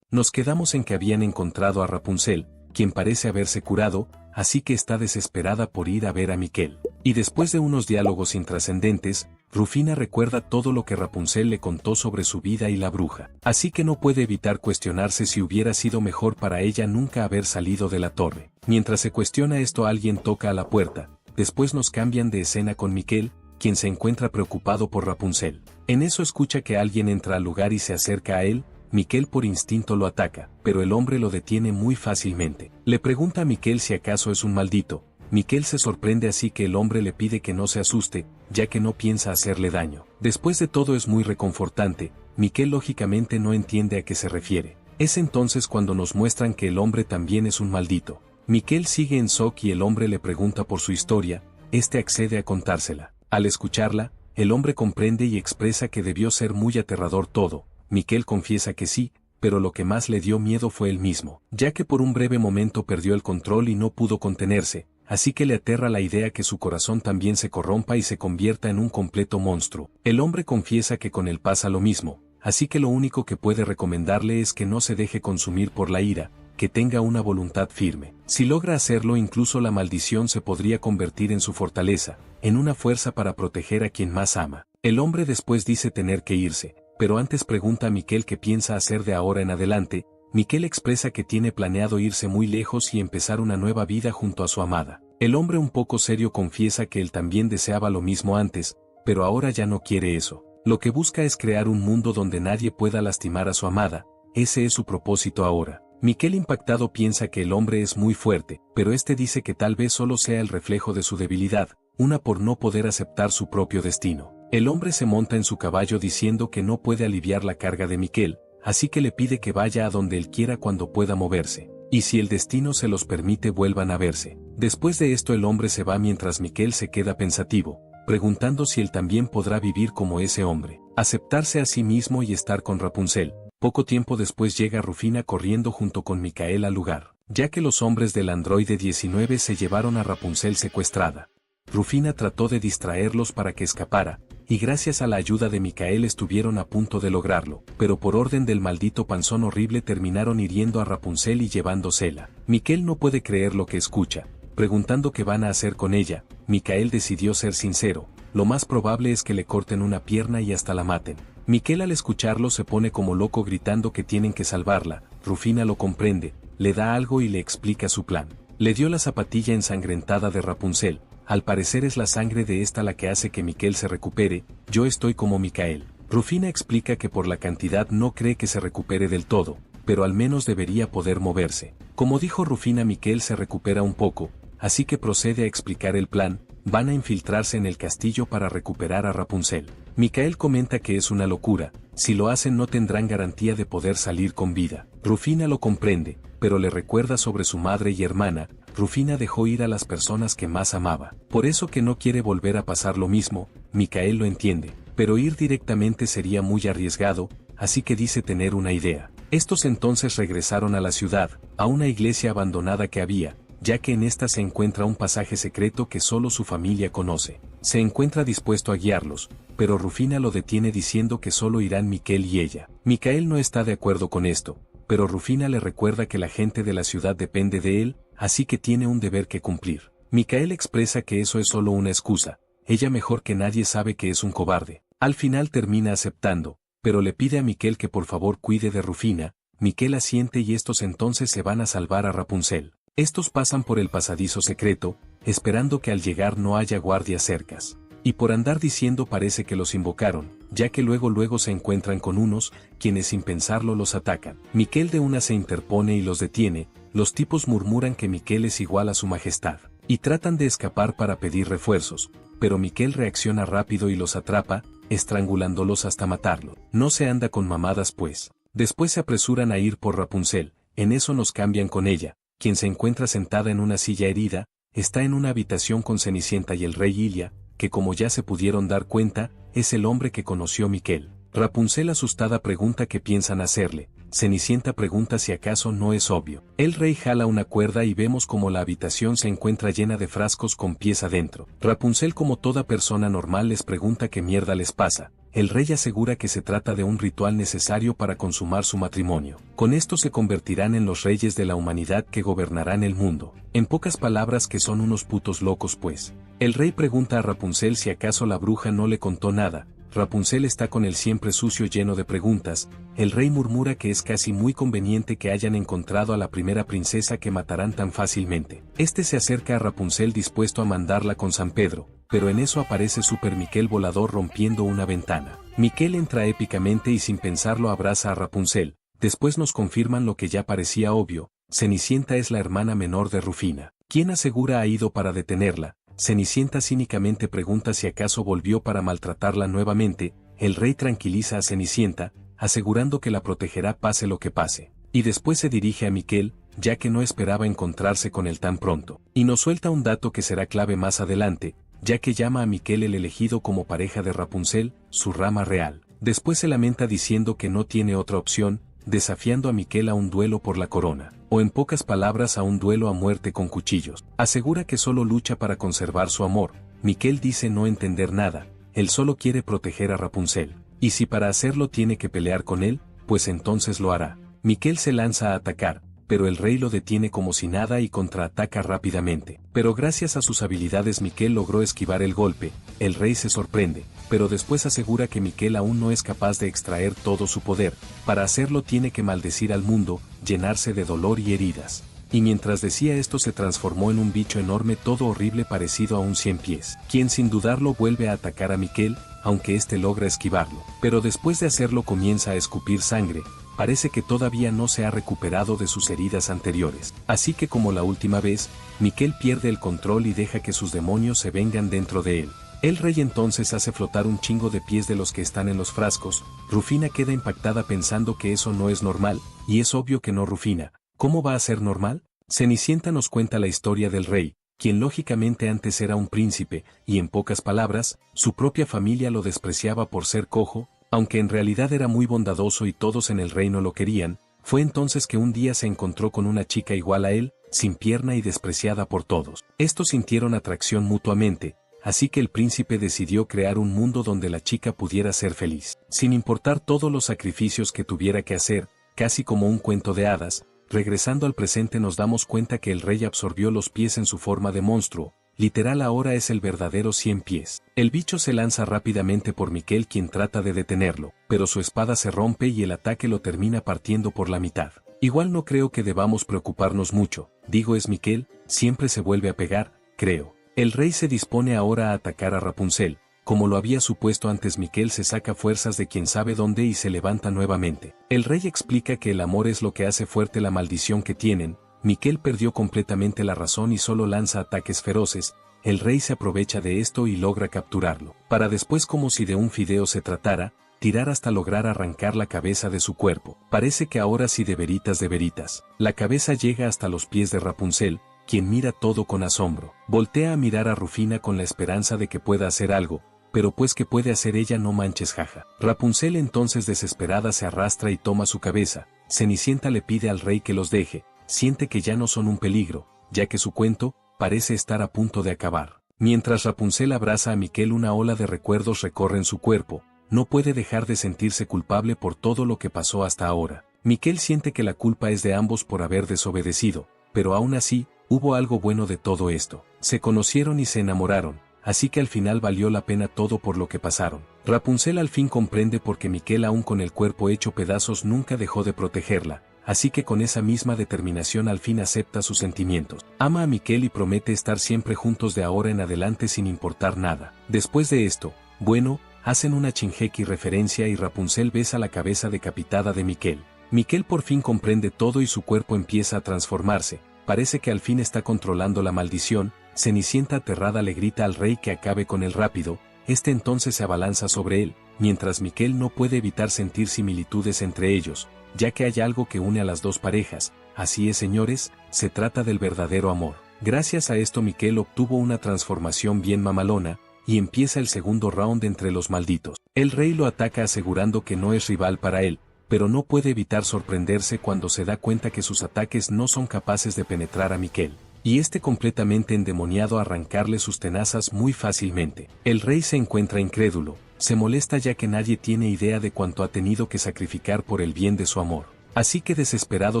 Nos quedamos en que habían encontrado a Rapunzel, quien parece haberse curado, así que está desesperada por ir a ver a Mikhail. Y después de unos diálogos intrascendentes, Rufina recuerda todo lo que Rapunzel le contó sobre su vida y la bruja. Así que no puede evitar cuestionarse si hubiera sido mejor para ella nunca haber salido de la torre. Mientras se cuestiona esto, alguien toca a la puerta. Después nos cambian de escena con Mikhail, quien se encuentra preocupado por Rapunzel. En eso escucha que alguien entra al lugar y se acerca a él. Mikhail por instinto lo ataca, pero el hombre lo detiene muy fácilmente. Le pregunta a Mikhail si acaso es un maldito. Mikhail se sorprende, así que el hombre le pide que no se asuste, ya que no piensa hacerle daño. Después de todo es muy reconfortante. Mikhail lógicamente no entiende a qué se refiere. Es entonces cuando nos muestran que el hombre también es un maldito. Mikhail sigue en shock y el hombre le pregunta por su historia. Este accede a contársela. Al escucharla, el hombre comprende y expresa que debió ser muy aterrador todo. Mikhail confiesa que sí, pero lo que más le dio miedo fue él mismo, ya que por un breve momento perdió el control y no pudo contenerse, así que le aterra la idea que su corazón también se corrompa y se convierta en un completo monstruo. El hombre confiesa que con él pasa lo mismo, así que lo único que puede recomendarle es que no se deje consumir por la ira, que tenga una voluntad firme. Si logra hacerlo, incluso la maldición se podría convertir en su fortaleza, en una fuerza para proteger a quien más ama. El hombre después dice tener que irse, pero antes pregunta a Mikhail qué piensa hacer de ahora en adelante. Mikhail expresa que tiene planeado irse muy lejos y empezar una nueva vida junto a su amada. El hombre un poco serio confiesa que él también deseaba lo mismo antes, pero ahora ya no quiere eso. Lo que busca es crear un mundo donde nadie pueda lastimar a su amada. Ese es su propósito ahora. Mikhail impactado piensa que el hombre es muy fuerte, pero este dice que tal vez solo sea el reflejo de su debilidad, una por no poder aceptar su propio destino. El hombre se monta en su caballo diciendo que no puede aliviar la carga de Mikhail, así que le pide que vaya a donde él quiera cuando pueda moverse, y si el destino se los permite vuelvan a verse. Después de esto el hombre se va mientras Mikhail se queda pensativo, preguntando si él también podrá vivir como ese hombre, aceptarse a sí mismo y estar con Rapunzel. Poco tiempo después llega Rufina corriendo junto con Mikhail al lugar, ya que los hombres del androide 19 se llevaron a Rapunzel secuestrada. Rufina trató de distraerlos para que escapara, y gracias a la ayuda de Mikhail estuvieron a punto de lograrlo, pero por orden del maldito panzón horrible terminaron hiriendo a Rapunzel y llevándosela. Mikhail no puede creer lo que escucha, preguntando qué van a hacer con ella. Mikhail decidió ser sincero, lo más probable es que le corten una pierna y hasta la maten. Miquel al escucharlo se pone como loco gritando que tienen que salvarla. Rufina lo comprende, le da algo y le explica su plan. Le dio la zapatilla ensangrentada de Rapunzel. Al parecer es la sangre de esta la que hace que Miquel se recupere. Yo estoy como Micael. Rufina explica que por la cantidad no cree que se recupere del todo, pero al menos debería poder moverse. Como dijo Rufina, Miquel se recupera un poco, así que procede a explicar el plan. Van a infiltrarse en el castillo para recuperar a Rapunzel. Micael comenta que es una locura, si lo hacen no tendrán garantía de poder salir con vida. Rufina lo comprende, pero le recuerda sobre su madre y hermana. Rufina dejó ir a las personas que más amaba, por eso que no quiere volver a pasar lo mismo. Micael lo entiende, pero ir directamente sería muy arriesgado, así que dice tener una idea. Estos entonces regresaron a la ciudad, a una iglesia abandonada que había, ya que en esta se encuentra un pasaje secreto que solo su familia conoce. Se encuentra dispuesto a guiarlos, pero Rufina lo detiene diciendo que solo irán Miquel y ella. Micael no está de acuerdo con esto, pero Rufina le recuerda que la gente de la ciudad depende de él, así que tiene un deber que cumplir. Micael expresa que eso es solo una excusa, ella mejor que nadie sabe que es un cobarde. Al final termina aceptando, pero le pide a Miquel que por favor cuide de Rufina. Miquel asiente y estos entonces se van a salvar a Rapunzel. Estos pasan por el pasadizo secreto, esperando que al llegar no haya guardias cercas. Y por andar diciendo parece que los invocaron, ya que luego se encuentran con unos, quienes sin pensarlo los atacan. Miquel de una se interpone y los detiene. Los tipos murmuran que Miquel es igual a su majestad, y tratan de escapar para pedir refuerzos, pero Miquel reacciona rápido y los atrapa, estrangulándolos hasta matarlo. No se anda con mamadas pues. Después se apresuran a ir por Rapunzel, en eso nos cambian con ella, quien se encuentra sentada en una silla herida, está en una habitación con Cenicienta y el rey Ilia, que como ya se pudieron dar cuenta, es el hombre que conoció Miquel. Rapunzel asustada pregunta qué piensan hacerle. Cenicienta pregunta si acaso no es obvio. El rey jala una cuerda y vemos como la habitación se encuentra llena de frascos con pies adentro. Rapunzel, como toda persona normal, les pregunta qué mierda les pasa. El rey asegura que se trata de un ritual necesario para consumar su matrimonio. Con esto se convertirán en los reyes de la humanidad que gobernarán el mundo. En pocas palabras que son unos putos locos pues. El rey pregunta a Rapunzel si acaso la bruja no le contó nada. Rapunzel está con el siempre sucio lleno de preguntas. El rey murmura que es casi muy conveniente que hayan encontrado a la primera princesa que matarán tan fácilmente. Este se acerca a Rapunzel dispuesto a mandarla con San Pedro, pero en eso aparece Super Miquel volador rompiendo una ventana. Miquel entra épicamente y sin pensarlo abraza a Rapunzel. Después nos confirman lo que ya parecía obvio, Cenicienta es la hermana menor de Rufina, quien asegura ha ido para detenerla. Cenicienta cínicamente pregunta si acaso volvió para maltratarla nuevamente. El rey tranquiliza a Cenicienta, asegurando que la protegerá pase lo que pase, y después se dirige a Miquel, ya que no esperaba encontrarse con él tan pronto, y nos suelta un dato que será clave más adelante, ya que llama a Miquel el elegido como pareja de Rapunzel, su rama real. Después se lamenta diciendo que no tiene otra opción, desafiando a Miquel a un duelo por la corona, o en pocas palabras a un duelo a muerte con cuchillos. Asegura que solo lucha para conservar su amor. Miquel dice no entender nada, él solo quiere proteger a Rapunzel, y si para hacerlo tiene que pelear con él, pues entonces lo hará. Miquel se lanza a atacar, pero el rey lo detiene como si nada y contraataca rápidamente. Pero gracias a sus habilidades Miquel logró esquivar el golpe. El rey se sorprende, pero después asegura que Miquel aún no es capaz de extraer todo su poder. Para hacerlo tiene que maldecir al mundo, llenarse de dolor y heridas. Y mientras decía esto se transformó en un bicho enorme todo horrible parecido a un 100 pies, quien sin dudarlo vuelve a atacar a Miquel, aunque éste logra esquivarlo. Pero después de hacerlo comienza a escupir sangre. Parece que todavía no se ha recuperado de sus heridas anteriores. Así que como la última vez, Miquel pierde el control y deja que sus demonios se vengan dentro de él. El rey entonces hace flotar un chingo de pies de los que están en los frascos. Rufina queda impactada pensando que eso no es normal, y es obvio que no. Rufina, ¿cómo va a ser normal? Cenicienta nos cuenta la historia del rey, quien lógicamente antes era un príncipe, y en pocas palabras, su propia familia lo despreciaba por ser cojo, aunque en realidad era muy bondadoso y todos en el reino lo querían. Fue entonces que un día se encontró con una chica igual a él, sin pierna y despreciada por todos. Estos sintieron atracción mutuamente, así que el príncipe decidió crear un mundo donde la chica pudiera ser feliz, sin importar todos los sacrificios que tuviera que hacer, casi como un cuento de hadas. Regresando al presente nos damos cuenta que el rey absorbió los pies en su forma de monstruo, literal ahora es el verdadero 100 pies. El bicho se lanza rápidamente por Miquel, quien trata de detenerlo, pero su espada se rompe y el ataque lo termina partiendo por la mitad. Igual no creo que debamos preocuparnos mucho, digo es Miquel, siempre se vuelve a pegar, creo. El rey se dispone ahora a atacar a Rapunzel. Como lo había supuesto antes, Miquel se saca fuerzas de quién sabe dónde y se levanta nuevamente. El rey explica que el amor es lo que hace fuerte la maldición que tienen. Miquel perdió completamente la razón y solo lanza ataques feroces. El rey se aprovecha de esto y logra capturarlo, para después, como si de un fideo se tratara, tirar hasta lograr arrancar la cabeza de su cuerpo. Parece que ahora sí de veritas. La cabeza llega hasta los pies de Rapunzel, quien mira todo con asombro. Voltea a mirar a Rufina con la esperanza de que pueda hacer algo, pero pues que puede hacer ella, no manches, jaja. Rapunzel entonces desesperada se arrastra y toma su cabeza. Cenicienta le pide al rey que los deje, siente que ya no son un peligro, ya que su cuento parece estar a punto de acabar. Mientras Rapunzel abraza a Miquel, una ola de recuerdos recorren su cuerpo, no puede dejar de sentirse culpable por todo lo que pasó hasta ahora. Miquel siente que la culpa es de ambos por haber desobedecido, pero aún así, hubo algo bueno de todo esto. Se conocieron y se enamoraron, así que al final valió la pena todo por lo que pasaron. Rapunzel al fin comprende por qué Miquel, aún con el cuerpo hecho pedazos, nunca dejó de protegerla, así que con esa misma determinación al fin acepta sus sentimientos. Ama a Miquel y promete estar siempre juntos de ahora en adelante sin importar nada. Después de esto, bueno, hacen una chingequi referencia y Rapunzel besa la cabeza decapitada de Miquel. Miquel por fin comprende todo y su cuerpo empieza a transformarse, parece que al fin está controlando la maldición. Cenicienta aterrada le grita al rey que acabe con él rápido, este entonces se abalanza sobre él, mientras Miquel no puede evitar sentir similitudes entre ellos, ya que hay algo que une a las dos parejas. Así es, señores, se trata del verdadero amor. Gracias a esto Miquel obtuvo una transformación bien mamalona, y empieza el segundo round entre los malditos. El rey lo ataca asegurando que no es rival para él, pero no puede evitar sorprenderse cuando se da cuenta que sus ataques no son capaces de penetrar a Miquel, y este completamente endemoniado arrancarle sus tenazas muy fácilmente. El rey se encuentra incrédulo, se molesta ya que nadie tiene idea de cuánto ha tenido que sacrificar por el bien de su amor. Así que desesperado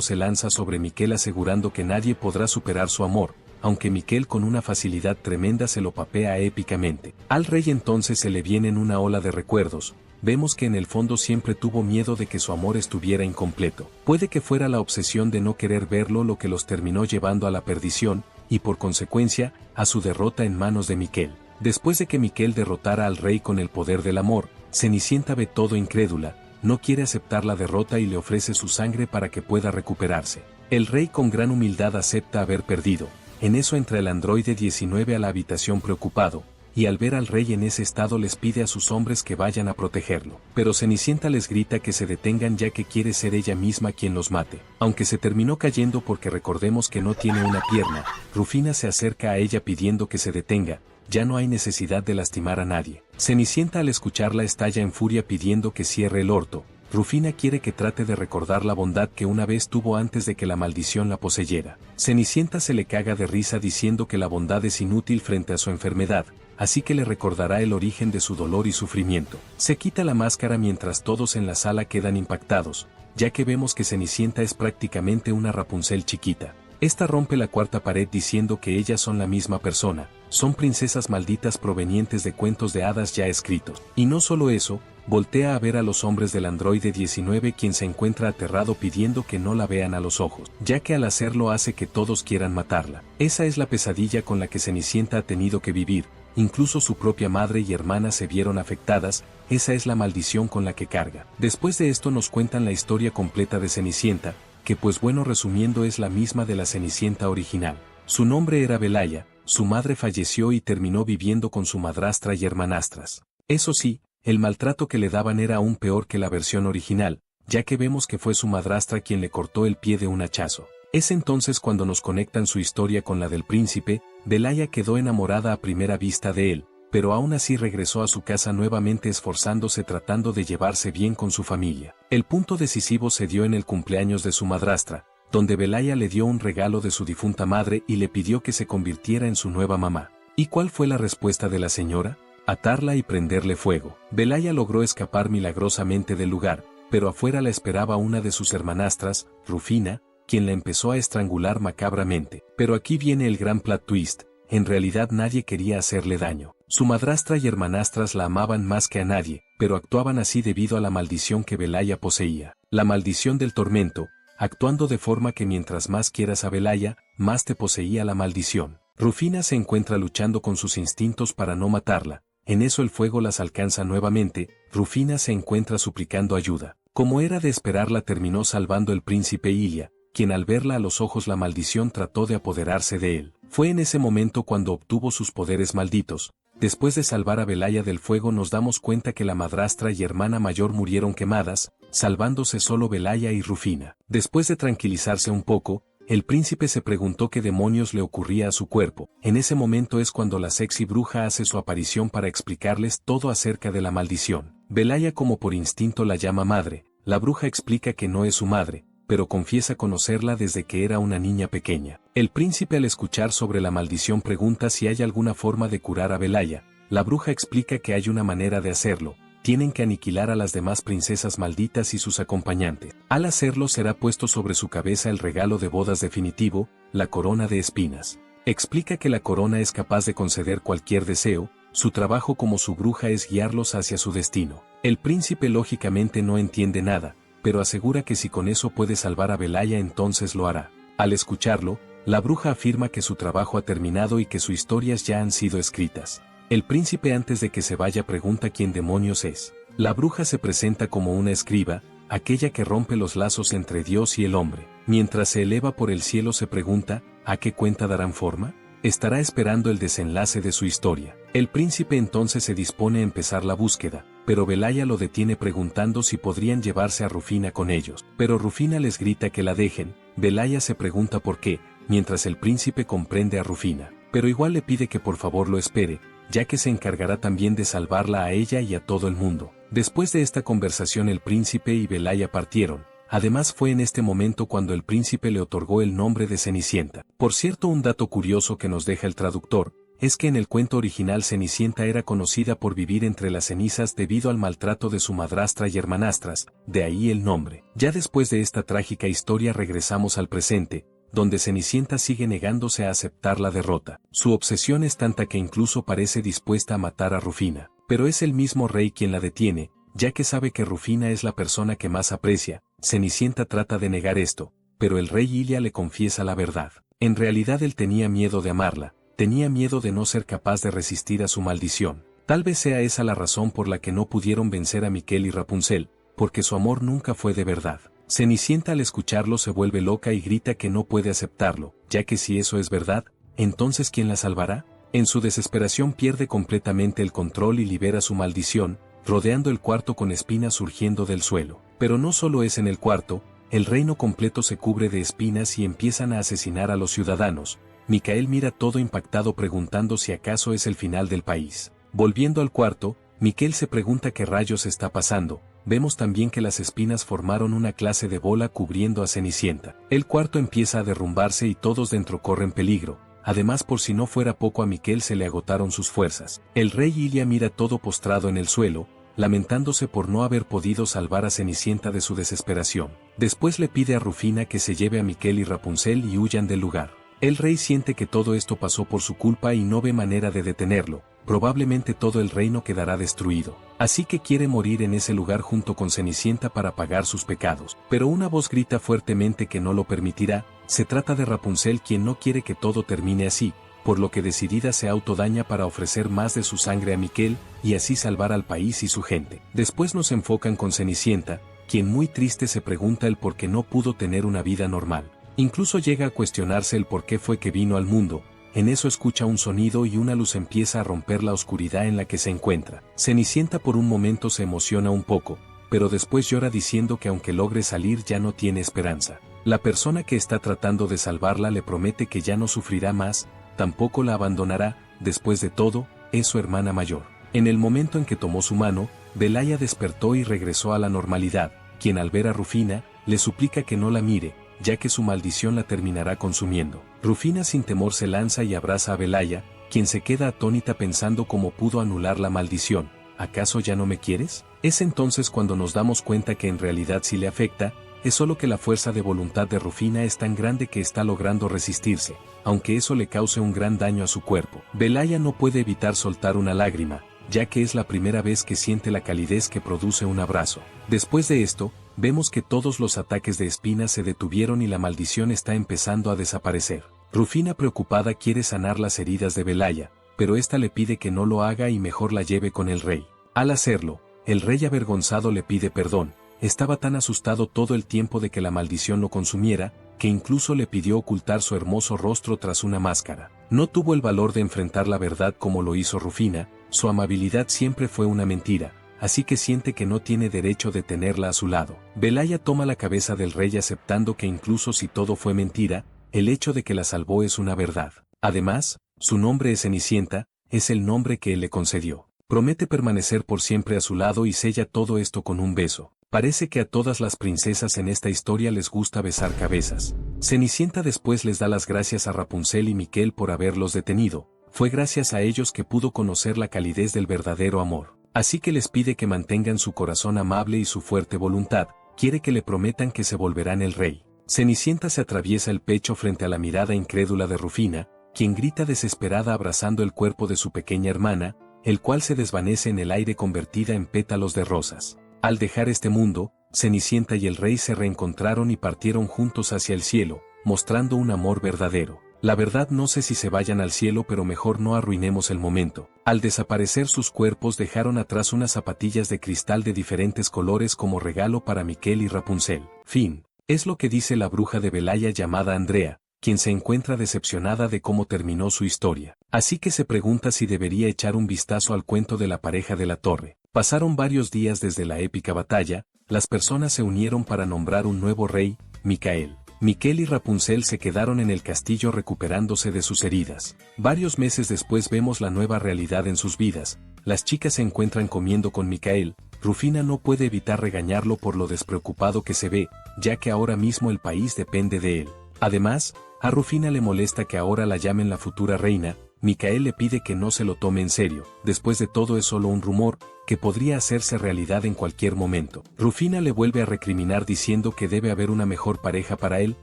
se lanza sobre Miquel asegurando que nadie podrá superar su amor, aunque Miquel con una facilidad tremenda se lo papea épicamente. Al rey entonces se le vienen una ola de recuerdos. Vemos que en el fondo siempre tuvo miedo de que su amor estuviera incompleto. Puede que fuera la obsesión de no querer verlo lo que los terminó llevando a la perdición, y por consecuencia, a su derrota en manos de Miquel. Después de que Miquel derrotara al rey con el poder del amor, Cenicienta ve todo incrédula, no quiere aceptar la derrota y le ofrece su sangre para que pueda recuperarse. El rey con gran humildad acepta haber perdido. En eso entra el androide 19 a la habitación preocupado, y al ver al rey en ese estado les pide a sus hombres que vayan a protegerlo. Pero Cenicienta les grita que se detengan ya que quiere ser ella misma quien los mate. Aunque se terminó cayendo porque recordemos que no tiene una pierna, Rufina se acerca a ella pidiendo que se detenga, ya no hay necesidad de lastimar a nadie. Cenicienta al escucharla estalla en furia pidiendo que cierre el orto. Rufina quiere que trate de recordar la bondad que una vez tuvo antes de que la maldición la poseyera. Cenicienta se le caga de risa diciendo que la bondad es inútil frente a su enfermedad, así que le recordará el origen de su dolor y sufrimiento. Se quita la máscara mientras todos en la sala quedan impactados, ya que vemos que Cenicienta es prácticamente una Rapunzel chiquita. Esta rompe la cuarta pared diciendo que ellas son la misma persona, son princesas malditas provenientes de cuentos de hadas ya escritos. Y no solo eso, voltea a ver a los hombres del androide 19 quien se encuentra aterrado pidiendo que no la vean a los ojos, ya que al hacerlo hace que todos quieran matarla. Esa es la pesadilla con la que Cenicienta ha tenido que vivir, incluso su propia madre y hermana se vieron afectadas, esa es la maldición con la que carga. Después de esto nos cuentan la historia completa de Cenicienta, que pues bueno, resumiendo es la misma de la Cenicienta original. Su nombre era Belaya, su madre falleció y terminó viviendo con su madrastra y hermanastras. Eso sí, el maltrato que le daban era aún peor que la versión original, ya que vemos que fue su madrastra quien le cortó el pie de un hachazo. Es entonces cuando nos conectan su historia con la del príncipe. Belaya quedó enamorada a primera vista de él, pero aún así regresó a su casa nuevamente esforzándose tratando de llevarse bien con su familia. El punto decisivo se dio en el cumpleaños de su madrastra, donde Belaya le dio un regalo de su difunta madre y le pidió que se convirtiera en su nueva mamá. ¿Y cuál fue la respuesta de la señora? Atarla y prenderle fuego. Belaya logró escapar milagrosamente del lugar, pero afuera la esperaba una de sus hermanastras, Rufina, quien la empezó a estrangular macabramente. Pero aquí viene el gran plot twist. en realidad nadie quería hacerle daño. Su madrastra y hermanastras la amaban más que a nadie, pero actuaban así debido a la maldición que Belaya poseía. La maldición del tormento, actuando de forma que mientras más quieras a Belaya, más te poseía la maldición. Rufina se encuentra luchando con sus instintos para no matarla. En eso el fuego las alcanza nuevamente. Rufina se encuentra suplicando ayuda. Como era de esperar, la terminó salvando el príncipe Ilia, quien al verla a los ojos la maldición trató de apoderarse de él. Fue en ese momento cuando obtuvo sus poderes malditos. Después de salvar a Belaya del fuego nos damos cuenta que la madrastra y hermana mayor murieron quemadas, salvándose solo Belaya y Rufina. Después de tranquilizarse un poco, el príncipe se preguntó qué demonios le ocurría a su cuerpo. En ese momento es cuando la sexy bruja hace su aparición para explicarles todo acerca de la maldición. Belaya, como por instinto la llama madre, la bruja explica que no es su madre, pero confiesa conocerla desde que era una niña pequeña. El príncipe, al escuchar sobre la maldición, pregunta si hay alguna forma de curar a Belaya. La bruja explica que hay una manera de hacerlo. Tienen que aniquilar a las demás princesas malditas y sus acompañantes. Al hacerlo será puesto sobre su cabeza el regalo de bodas definitivo, la corona de espinas. Explica que la corona es capaz de conceder cualquier deseo. Su trabajo como su bruja es guiarlos hacia su destino. El príncipe lógicamente no entiende nada, pero asegura que si con eso puede salvar a Belaya entonces lo hará. Al escucharlo, la bruja afirma que su trabajo ha terminado y que sus historias ya han sido escritas. El príncipe, antes de que se vaya, pregunta quién demonios es. La bruja se presenta como una escriba, aquella que rompe los lazos entre Dios y el hombre. Mientras se eleva por el cielo se pregunta, ¿a qué cuenta darán forma? Estará esperando el desenlace de su historia. El príncipe entonces se dispone a empezar la búsqueda, pero Belaya lo detiene preguntando si podrían llevarse a Rufina con ellos. Pero Rufina les grita que la dejen. Belaya se pregunta por qué, mientras el príncipe comprende a Rufina, pero igual le pide que por favor lo espere, ya que se encargará también de salvarla a ella y a todo el mundo. Después de esta conversación el príncipe y Belaya partieron. Además fue en este momento cuando el príncipe le otorgó el nombre de Cenicienta. Por cierto, un dato curioso que nos deja el traductor, es que en el cuento original Cenicienta era conocida por vivir entre las cenizas debido al maltrato de su madrastra y hermanastras, de ahí el nombre. Ya después de esta trágica historia regresamos al presente, donde Cenicienta sigue negándose a aceptar la derrota. Su obsesión es tanta que incluso parece dispuesta a matar a Rufina, pero es el mismo rey quien la detiene, ya que sabe que Rufina es la persona que más aprecia. Cenicienta trata de negar esto, pero el rey Ilia le confiesa la verdad. En realidad él tenía miedo de amarla, tenía miedo de no ser capaz de resistir a su maldición. Tal vez sea esa la razón por la que no pudieron vencer a Miquel y Rapunzel, porque su amor nunca fue de verdad. Cenicienta al escucharlo se vuelve loca y grita que no puede aceptarlo, ya que si eso es verdad, entonces ¿quién la salvará? En su desesperación pierde completamente el control y libera su maldición, rodeando el cuarto con espinas surgiendo del suelo. Pero no solo es en el cuarto, el reino completo se cubre de espinas y empiezan a asesinar a los ciudadanos. Micael mira todo impactado preguntando si acaso es el final del país. Volviendo al cuarto, Miquel se pregunta qué rayos está pasando. Vemos también que las espinas formaron una clase de bola cubriendo a Cenicienta. El cuarto empieza a derrumbarse y todos dentro corren peligro. Además, por si no fuera poco, a Miquel se le agotaron sus fuerzas. El rey Ilia mira todo postrado en el suelo, lamentándose por no haber podido salvar a Cenicienta de su desesperación. Después le pide a Rufina que se lleve a Miquel y Rapunzel y huyan del lugar. El rey siente que todo esto pasó por su culpa y no ve manera de detenerlo. Probablemente todo el reino quedará destruido. Así que quiere morir en ese lugar junto con Cenicienta para pagar sus pecados. Pero una voz grita fuertemente que no lo permitirá. Se trata de Rapunzel, quien no quiere que todo termine así, por lo que decidida se autodaña para ofrecer más de su sangre a Miquel y así salvar al país y su gente. Después nos enfocan con Cenicienta, quien muy triste se pregunta el por qué no pudo tener una vida normal. Incluso llega a cuestionarse el por qué fue que vino al mundo. En eso escucha un sonido y una luz empieza a romper la oscuridad en la que se encuentra. Cenicienta por un momento se emociona un poco, pero después llora diciendo que aunque logre salir ya no tiene esperanza. La persona que está tratando de salvarla le promete que ya no sufrirá más, tampoco la abandonará. Después de todo, es su hermana mayor. En el momento en que tomó su mano, Belaya despertó y regresó a la normalidad, quien al ver a Rufina, le suplica que no la mire, ya que su maldición la terminará consumiendo. Rufina sin temor se lanza y abraza a Belaya, quien se queda atónita pensando cómo pudo anular la maldición. ¿Acaso ya no me quieres? Es entonces cuando nos damos cuenta que en realidad sí le afecta. es solo que la fuerza de voluntad de Rufina es tan grande que está logrando resistirse, aunque eso le cause un gran daño a su cuerpo. Belaya no puede evitar soltar una lágrima, ya que es la primera vez que siente la calidez que produce un abrazo. Después de esto, vemos que todos los ataques de espinas se detuvieron y la maldición está empezando a desaparecer. Rufina preocupada quiere sanar las heridas de Belaya, pero ésta le pide que no lo haga y mejor la lleve con el rey. Al hacerlo, el rey avergonzado le pide perdón. Estaba tan asustado todo el tiempo de que la maldición lo consumiera, que incluso le pidió ocultar su hermoso rostro tras una máscara. No tuvo el valor de enfrentar la verdad como lo hizo Rufina, su amabilidad siempre fue una mentira, así que siente que no tiene derecho de tenerla a su lado. Belaya toma la cabeza del rey aceptando que incluso si todo fue mentira, el hecho de que la salvó es una verdad. Además, su nombre es Cenicienta, es el nombre que él le concedió. Promete permanecer por siempre a su lado y sella todo esto con un beso. Parece que a todas las princesas en esta historia les gusta besar cabezas. Cenicienta después les da las gracias a Rapunzel y Miquel por haberlos detenido. Fue gracias a ellos que pudo conocer la calidez del verdadero amor. Así que les pide que mantengan su corazón amable y su fuerte voluntad. Quiere que le prometan que se volverán el rey. Cenicienta se atraviesa el pecho frente a la mirada incrédula de Rufina, quien grita desesperada abrazando el cuerpo de su pequeña hermana, el cual se desvanece en el aire convertida en pétalos de rosas. Al dejar este mundo, Cenicienta y el rey se reencontraron y partieron juntos hacia el cielo, mostrando un amor verdadero. La verdad no sé si se vayan al cielo, pero mejor no arruinemos el momento. Al desaparecer sus cuerpos dejaron atrás unas zapatillas de cristal de diferentes colores como regalo para Miquel y Rapunzel. Fin. Es lo que dice la bruja de Belaya llamada Andrea, quien se encuentra decepcionada de cómo terminó su historia. Así que se pregunta si debería echar un vistazo al cuento de la pareja de la torre. Pasaron varios días desde la épica batalla, las personas se unieron para nombrar un nuevo rey, Micael. Miquel y Rapunzel se quedaron en el castillo recuperándose de sus heridas. Varios meses después vemos la nueva realidad en sus vidas. Las chicas se encuentran comiendo con Micael. Rufina no puede evitar regañarlo por lo despreocupado que se ve, ya que ahora mismo el país depende de él. Además, a Rufina le molesta que ahora la llamen la futura reina. Micael le pide que no se lo tome en serio. Después de todo es solo un rumor, que podría hacerse realidad en cualquier momento. Rufina le vuelve a recriminar diciendo que debe haber una mejor pareja para él.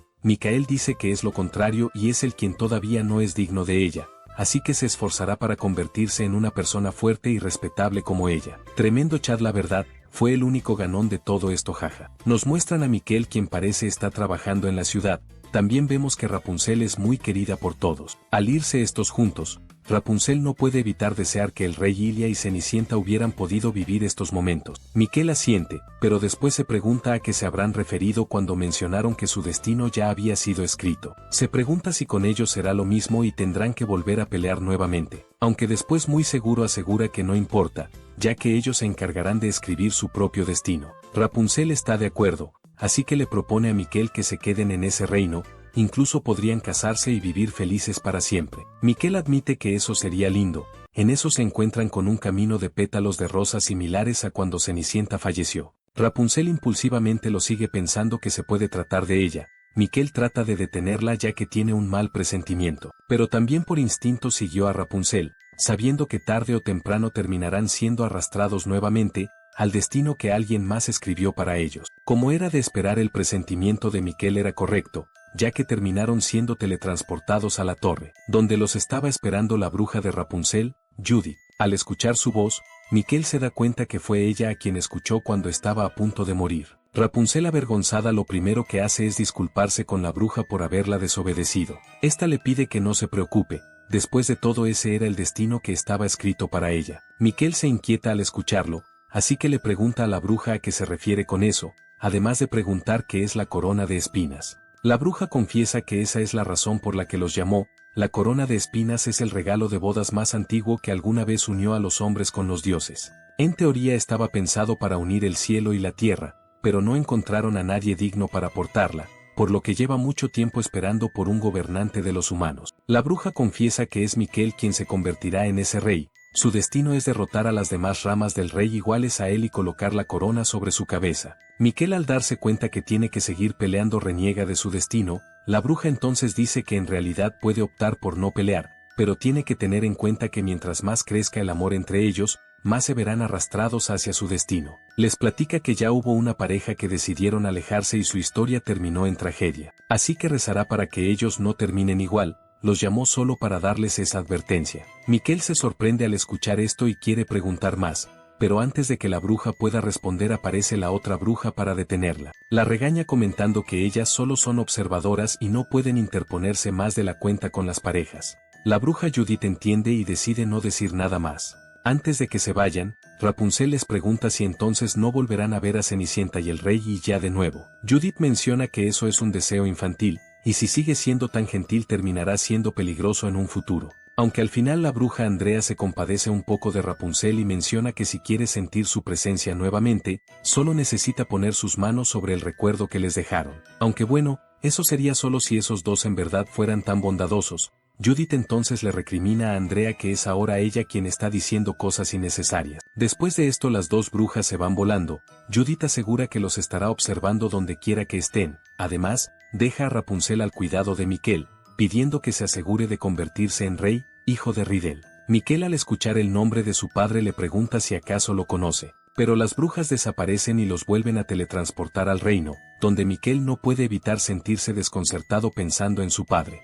Micael dice que es lo contrario y es el quien todavía no es digno de ella, así que se esforzará para convertirse en una persona fuerte y respetable como ella. Tremendo chat, la verdad, fue el único ganón de todo esto, jaja. Nos muestran a Miquel, quien parece estar trabajando en la ciudad. También vemos que Rapunzel es muy querida por todos. Al irse estos juntos, Rapunzel no puede evitar desear que el rey Ilia y Cenicienta hubieran podido vivir estos momentos. Miquel asiente, pero después se pregunta a qué se habrán referido cuando mencionaron que su destino ya había sido escrito. Se pregunta si con ellos será lo mismo y tendrán que volver a pelear nuevamente, aunque después muy seguro asegura que no importa, ya que ellos se encargarán de escribir su propio destino. Rapunzel está de acuerdo, así que le propone a Miquel que se queden en ese reino. Incluso podrían casarse y vivir felices para siempre. Miquel admite que eso sería lindo. En eso se encuentran con un camino de pétalos de rosas similares a cuando Cenicienta falleció. Rapunzel impulsivamente lo sigue pensando que se puede tratar de ella. Miquel trata de detenerla ya que tiene un mal presentimiento, pero también por instinto siguió a Rapunzel, sabiendo que tarde o temprano terminarán siendo arrastrados nuevamente al destino que alguien más escribió para ellos. Como era de esperar, el presentimiento de Miquel era correcto, ya que terminaron siendo teletransportados a la torre, donde los estaba esperando la bruja de Rapunzel, Judith. Al escuchar su voz, Miquel se da cuenta que fue ella a quien escuchó cuando estaba a punto de morir. Rapunzel, avergonzada, lo primero que hace es disculparse con la bruja por haberla desobedecido. Esta le pide que no se preocupe, después de todo ese era el destino que estaba escrito para ella. Miquel se inquieta al escucharlo, así que le pregunta a la bruja a qué se refiere con eso, además de preguntar qué es la corona de espinas. La bruja confiesa que esa es la razón por la que los llamó. La corona de espinas es el regalo de bodas más antiguo que alguna vez unió a los hombres con los dioses. En teoría estaba pensado para unir el cielo y la tierra, pero no encontraron a nadie digno para portarla, por lo que lleva mucho tiempo esperando por un gobernante de los humanos. La bruja confiesa que es Miquel quien se convertirá en ese rey. Su destino es derrotar a las demás ramas del rey iguales a él y colocar la corona sobre su cabeza. Miquel, al darse cuenta que tiene que seguir peleando, reniega de su destino. La bruja entonces dice que en realidad puede optar por no pelear, pero tiene que tener en cuenta que mientras más crezca el amor entre ellos, más se verán arrastrados hacia su destino. Les platica que ya hubo una pareja que decidieron alejarse y su historia terminó en tragedia. Así que rezará para que ellos no terminen igual, los llamó solo para darles esa advertencia. Miquel se sorprende al escuchar esto y quiere preguntar más, pero antes de que la bruja pueda responder aparece la otra bruja para detenerla. La regaña comentando que ellas solo son observadoras y no pueden interponerse más de la cuenta con las parejas. La bruja Judith entiende y decide no decir nada más. Antes de que se vayan, Rapunzel les pregunta si entonces no volverán a ver a Cenicienta y el rey y ya de nuevo. Judith menciona que eso es un deseo infantil, y si sigue siendo tan gentil terminará siendo peligroso en un futuro. Aunque al final la bruja Andrea se compadece un poco de Rapunzel y menciona que si quiere sentir su presencia nuevamente, solo necesita poner sus manos sobre el recuerdo que les dejaron. Aunque bueno, eso sería solo si esos dos en verdad fueran tan bondadosos. Judith entonces le recrimina a Andrea que es ahora ella quien está diciendo cosas innecesarias. Después de esto las dos brujas se van volando. Judith asegura que los estará observando donde quiera que estén. Además, deja a Rapunzel al cuidado de Miquel, pidiendo que se asegure de convertirse en rey, hijo de Ridel. Miquel al escuchar el nombre de su padre le pregunta si acaso lo conoce, pero las brujas desaparecen y los vuelven a teletransportar al reino, donde Miquel no puede evitar sentirse desconcertado pensando en su padre.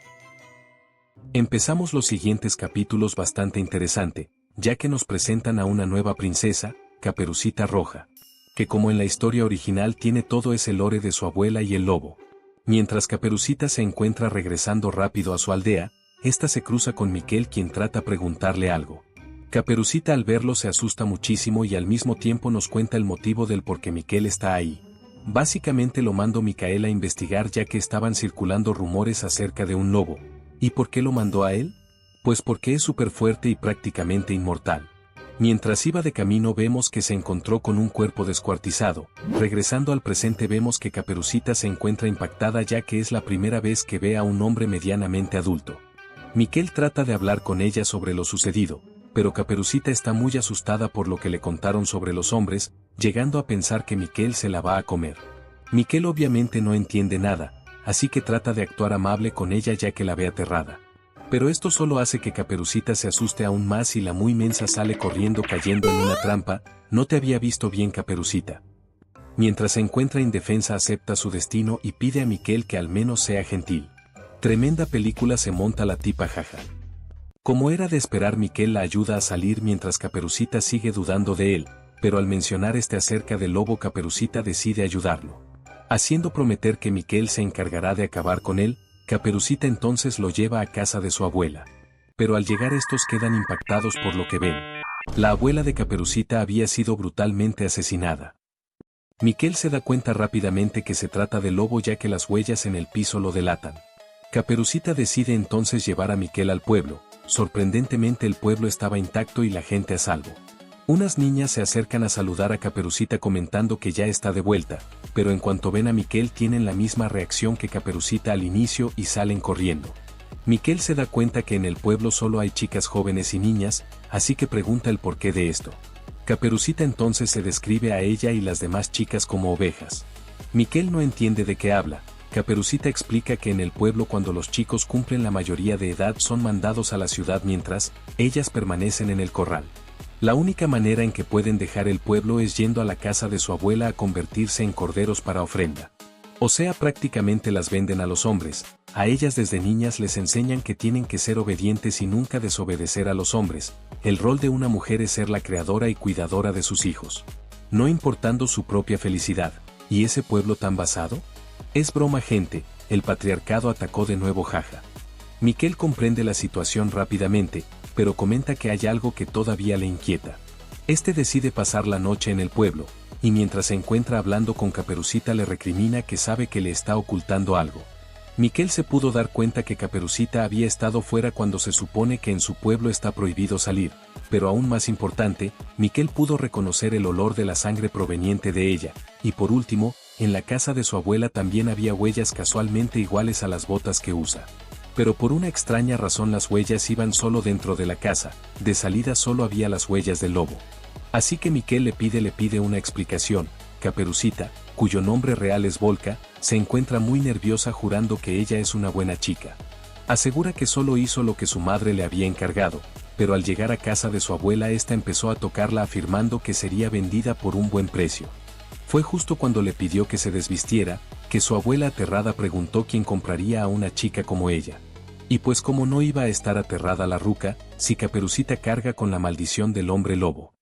Empezamos los siguientes capítulos bastante interesante, ya que nos presentan a una nueva princesa, Caperucita Roja, que como en la historia original tiene todo ese lore de su abuela y el lobo. Mientras Caperucita se encuentra regresando rápido a su aldea, esta se cruza con Miquel quien trata preguntarle algo. Caperucita al verlo se asusta muchísimo y al mismo tiempo nos cuenta el motivo del por qué Miquel está ahí. Básicamente lo mandó Micael a investigar ya que estaban circulando rumores acerca de un lobo. ¿Y por qué lo mandó a él? Pues porque es súper fuerte y prácticamente inmortal. Mientras iba de camino vemos que se encontró con un cuerpo descuartizado. Regresando al presente vemos que Caperucita se encuentra impactada ya que es la primera vez que ve a un hombre medianamente adulto. Miquel trata de hablar con ella sobre lo sucedido, pero Caperucita está muy asustada por lo que le contaron sobre los hombres, llegando a pensar que Miquel se la va a comer. Miquel obviamente no entiende nada, así que trata de actuar amable con ella ya que la ve aterrada. Pero esto solo hace que Caperucita se asuste aún más y la muy mensa sale corriendo cayendo en una trampa. No te había visto bien, Caperucita. Mientras se encuentra indefensa acepta su destino y pide a Miquel que al menos sea gentil. Tremenda película se monta la tipa, jaja. Como era de esperar, Miquel la ayuda a salir mientras Caperucita sigue dudando de él, pero al mencionar acerca del lobo Caperucita decide ayudarlo. Haciendo prometer que Miquel se encargará de acabar con él, Caperucita entonces lo lleva a casa de su abuela. Pero al llegar estos quedan impactados por lo que ven. La abuela de Caperucita había sido brutalmente asesinada. Miquel se da cuenta rápidamente que se trata del lobo ya que las huellas en el piso lo delatan. Caperucita decide entonces llevar a Miquel al pueblo. Sorprendentemente el pueblo estaba intacto y la gente a salvo. Unas niñas se acercan a saludar a Caperucita comentando que ya está de vuelta, pero en cuanto ven a Miquel tienen la misma reacción que Caperucita al inicio y salen corriendo. Miquel se da cuenta que en el pueblo solo hay chicas jóvenes y niñas, así que pregunta el porqué de esto. Caperucita entonces se describe a ella y las demás chicas como ovejas. Miquel no entiende de qué habla. Caperucita explica que en el pueblo cuando los chicos cumplen la mayoría de edad son mandados a la ciudad mientras ellas permanecen en el corral. La única manera en que pueden dejar el pueblo es yendo a la casa de su abuela a convertirse en corderos para ofrenda. O sea, prácticamente las venden a los hombres. A ellas desde niñas les enseñan que tienen que ser obedientes y nunca desobedecer a los hombres. El rol de una mujer es ser la creadora y cuidadora de sus hijos, no importando su propia felicidad. ¿Y ese pueblo tan basado? Es broma, gente, el patriarcado atacó de nuevo, jaja. Miquel comprende la situación rápidamente, pero comenta que hay algo que todavía le inquieta. Este decide pasar la noche en el pueblo, y mientras se encuentra hablando con Caperucita le recrimina que sabe que le está ocultando algo. Miquel se pudo dar cuenta que Caperucita había estado fuera cuando se supone que en su pueblo está prohibido salir, pero aún más importante, Miquel pudo reconocer el olor de la sangre proveniente de ella, y por último, en la casa de su abuela también había huellas casualmente iguales a las botas que usa. Pero por una extraña razón las huellas iban solo dentro de la casa, de salida solo había las huellas del lobo. Así que Miquel le pide una explicación. Caperucita, cuyo nombre real es Volca, se encuentra muy nerviosa jurando que ella es una buena chica. Asegura que solo hizo lo que su madre le había encargado, pero al llegar a casa de su abuela ésta empezó a tocarla afirmando que sería vendida por un buen precio. Fue justo cuando le pidió que se desvistiera, que su abuela aterrada preguntó quién compraría a una chica como ella. Y pues como no iba a estar aterrada la ruca, si Caperucita carga con la maldición del hombre lobo.